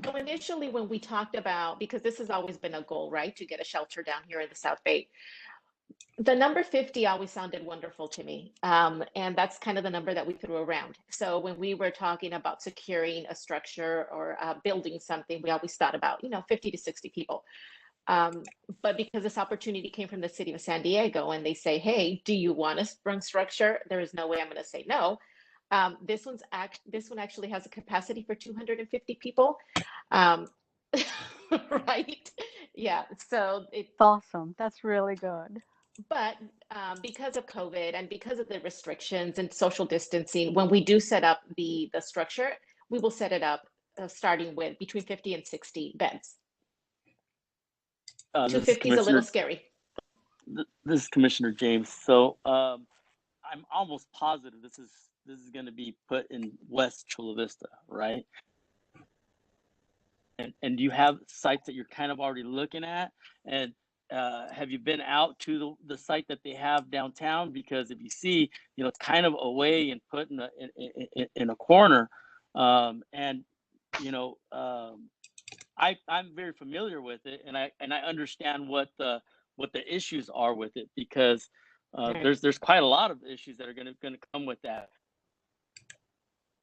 So initially when we talked about, because this has always been a goal, right, to get a shelter down here in the South Bay, the number 50 always sounded wonderful to me. And that's kind of the number that we threw around. So when we were talking about securing a structure or building something, we always thought about, 50 to 60 people. But because this opportunity came from the city of San Diego and they say, hey, do you want a sprung structure? There is no way I'm going to say no. This one actually has a capacity for 250 people. Right? Yeah. So it's awesome. That's really good. But because of COVID and because of the restrictions and social distancing, when we do set up the structure, we will set it up starting with between 50 and 60 beds. 250 is a little scary. This is Commissioner James. So I'm almost positive this is going to be put in West Chula Vista, right? And do you have sites that you're kind of already looking at? And have you been out to the site that they have downtown? Because if you see, it's kind of away and put in a corner. I'm very familiar with it, and I understand what the issues are with it, because there's quite a lot of issues that are going to come with that.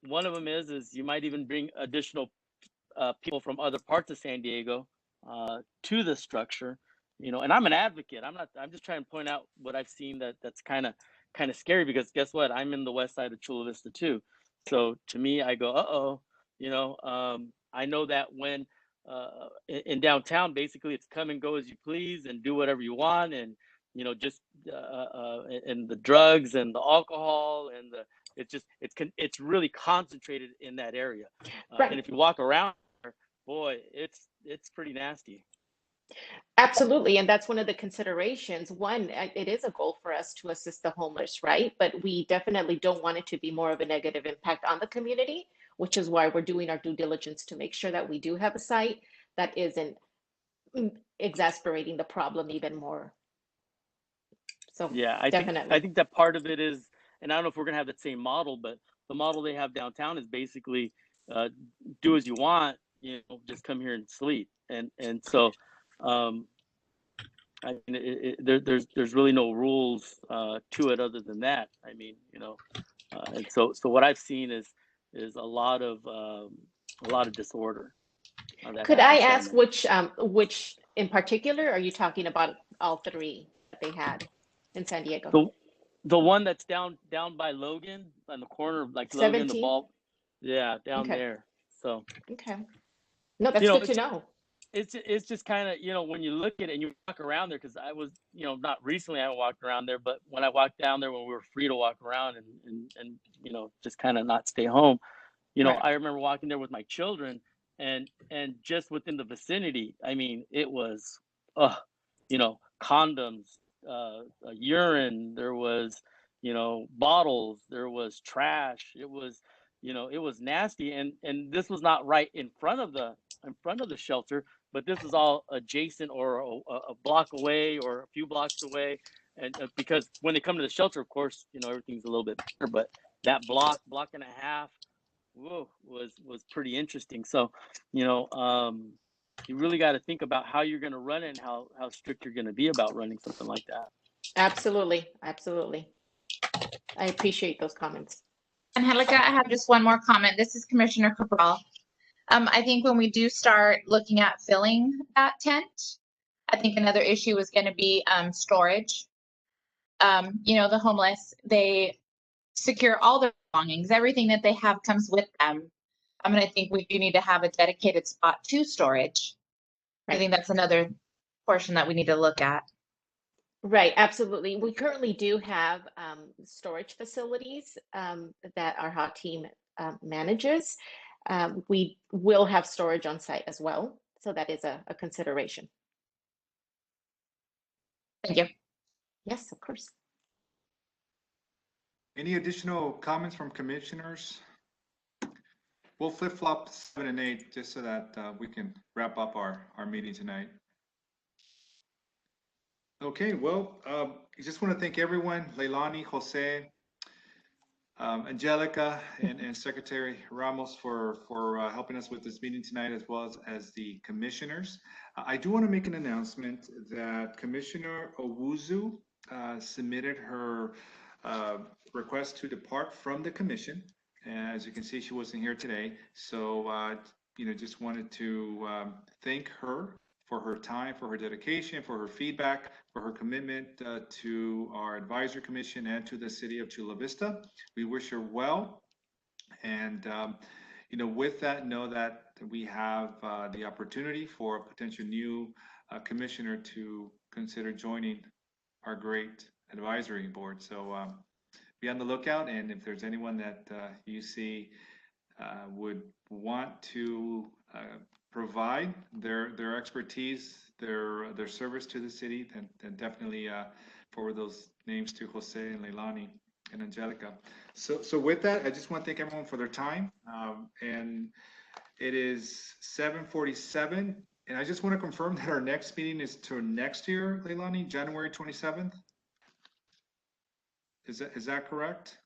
One of them is you might even bring additional people from other parts of San Diego to the structure, and I'm an advocate. I'm just trying to point out what I've seen that's kind of scary, because guess what? I'm in the west side of Chula Vista too. So to me, I go, I know that when in downtown, basically it's come and go as you please and do whatever you want, and and the drugs and the alcohol and it's really concentrated in that area. Right. And if you walk around, boy, it's pretty nasty. Absolutely. And that's one of the considerations. One, it is a goal for us to assist the homeless, right? But we definitely don't want it to be more of a negative impact on the community, which is why we're doing our due diligence to make sure that we do have a site that isn't exasperating the problem even more. So yeah, I think that part of it is, and I don't know if we're going to have the same model, but the model they have downtown is basically do as you want, just come here and sleep. And so there's really no rules to it other than that. I mean, and so what I've seen is a lot of disorder. Could I ask which in particular are you talking about? All three that they had in San Diego? The one that's down by Logan on the corner of like 17? Logan, the ball. Yeah, down there. So okay. No, that's good to know. it's just kind of, when you look at it and you walk around there, because I was, not recently I walked around there, but when I walked down there when we were free to walk around and just kind of not stay home, Right. I remember walking there with my children, and just within the vicinity, I mean, it was, condoms, urine, there was, bottles, there was trash. It was, it was nasty, and this was not right in front of the shelter, but this is all adjacent or a block away or a few blocks away, and because when they come to the shelter, of course, everything's a little bit better, but that block and a half, whoa, was pretty interesting. So, you really got to think about how you're going to run it and how strict you're going to be about running something like that. Absolutely. Absolutely. I appreciate those comments. Angelica, I have just one more comment. This is Commissioner Cabral. I think when we do start looking at filling that tent, I think another issue is going to be storage. The homeless, they secure all their belongings. Everything that they have comes with them. I think we do need to have a dedicated spot to storage. I think that's another portion that we need to look at. Right, absolutely. We currently do have storage facilities that our HOT team manages. We will have storage on site as well. So that is a consideration. Thank you. Yes, of course. Any additional comments from commissioners? We'll flip-flop 7 and 8 just so that we can wrap up our meeting tonight. Okay, well, I just want to thank everyone, Leilani, Jose, Angelica, and Secretary Ramos for helping us with this meeting tonight, as well as the commissioners. I do want to make an announcement that Commissioner Owuzu submitted her request to depart from the commission. As you can see, she wasn't here today. So, just wanted to thank her for her time, for her dedication, for her feedback, for her commitment to our advisory commission and to the city of Chula Vista. We wish her well. And, with that, know that we have the opportunity for a potential new commissioner to consider joining our great advisory board. So be on the lookout. And if there's anyone that you see would want to provide their expertise, their service to the city, then definitely forward those names to Jose and Leilani and Angelica. So with that, I just want to thank everyone for their time. And it is 7:47, and I just want to confirm that our next meeting is to next year, Leilani, January 27th. Is that correct?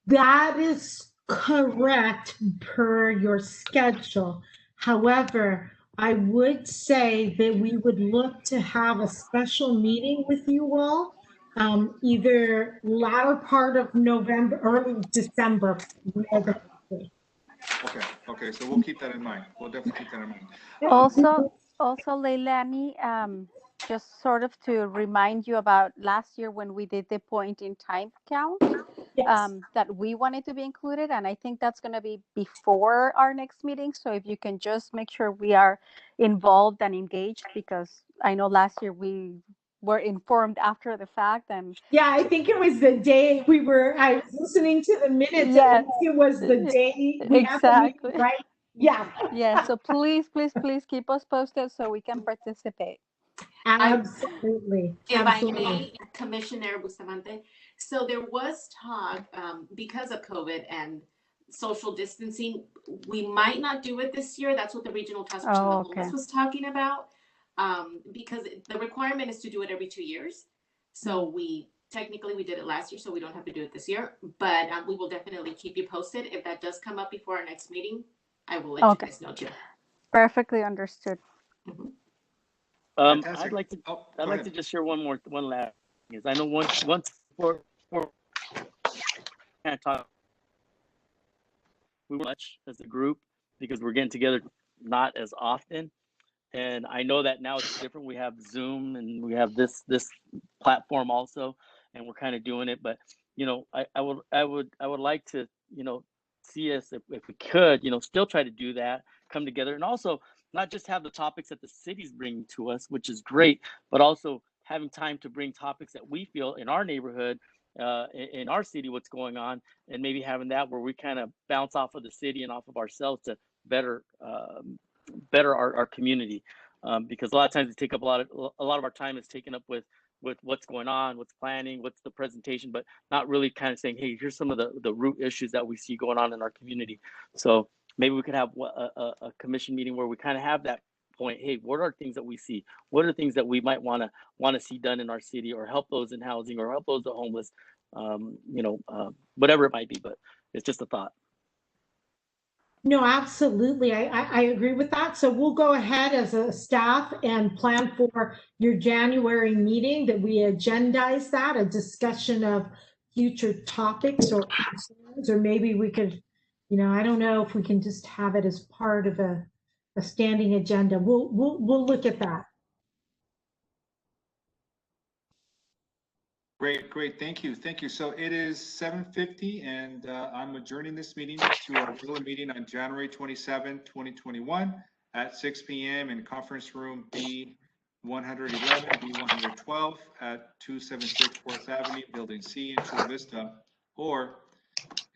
That is correct per your schedule. However, I would say that we would look to have a special meeting with you all, either latter part of November, early December. Okay, so we'll keep that in mind. We'll definitely keep that in mind. Also, Leilani, just sort of to remind you about last year when we did the point in time count, that we wanted to be included. And I think that's going to be before our next meeting. So if you can just make sure we are involved and engaged, because I know last year we were informed after the fact. And yeah, I think it was the day I was listening to the minutes. Yes. It was the day we exactly. Right? Yeah. Yeah. So please keep us posted so we can participate. Absolutely. If Absolutely. I may, Commissioner Bustamante, so there was talk, because of COVID and social distancing, we might not do it this year. That's what the Regional Task Force on the Homeless was talking about, because the requirement is to do it every 2 years. So technically we did it last year, so we don't have to do it this year. But we will definitely keep you posted. If that does come up before our next meeting, I will let you guys know too. Perfectly understood. Mm-hmm. Fantastic. I'd like to just share one last thing. Is I know once for kind of talk we were much as a group because we're getting together not as often, and I know that now it's different. We have Zoom and we have this platform also, and we're kind of doing it. But I would like to see us if we could still try to do that, come together, and also not just have the topics that the city's bringing to us, which is great, but also having time to bring topics that we feel in our neighborhood, in our city, what's going on, and maybe having that where we kind of bounce off of the city and off of ourselves to better our community. Because a lot of times we take up a lot of our time is taken up with what's going on, what's planning, what's the presentation, but not really kind of saying, hey, here's some of the root issues that we see going on in our community. So maybe we could have a commission meeting where we kind of have that point. Hey, what are things that we see? What are things that we might want to see done in our city, or help those in housing, or help those the homeless, whatever it might be. But it's just a thought. No, absolutely. I agree with that. So we'll go ahead as a staff and plan for your January meeting, that we agendize that, a discussion of future topics or concerns, or maybe we could, I don't know if we can just have it as part of a standing agenda. We'll look at that. Great. Thank you. So it is 7:50, and I'm adjourning this meeting to our regular meeting on January 27, 2021 at 6 p.m. in conference room B111, B112 at 276 4th Avenue, Building C in Chula Vista, or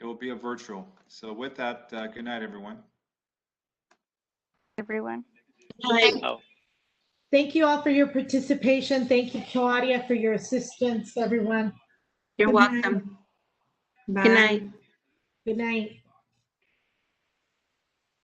it will be a virtual. So with that, good night, everyone. Everyone. Oh. Thank you all for your participation. Thank you, Claudia, for your assistance, everyone. You're Good night. welcome. Bye. Good night. Good night.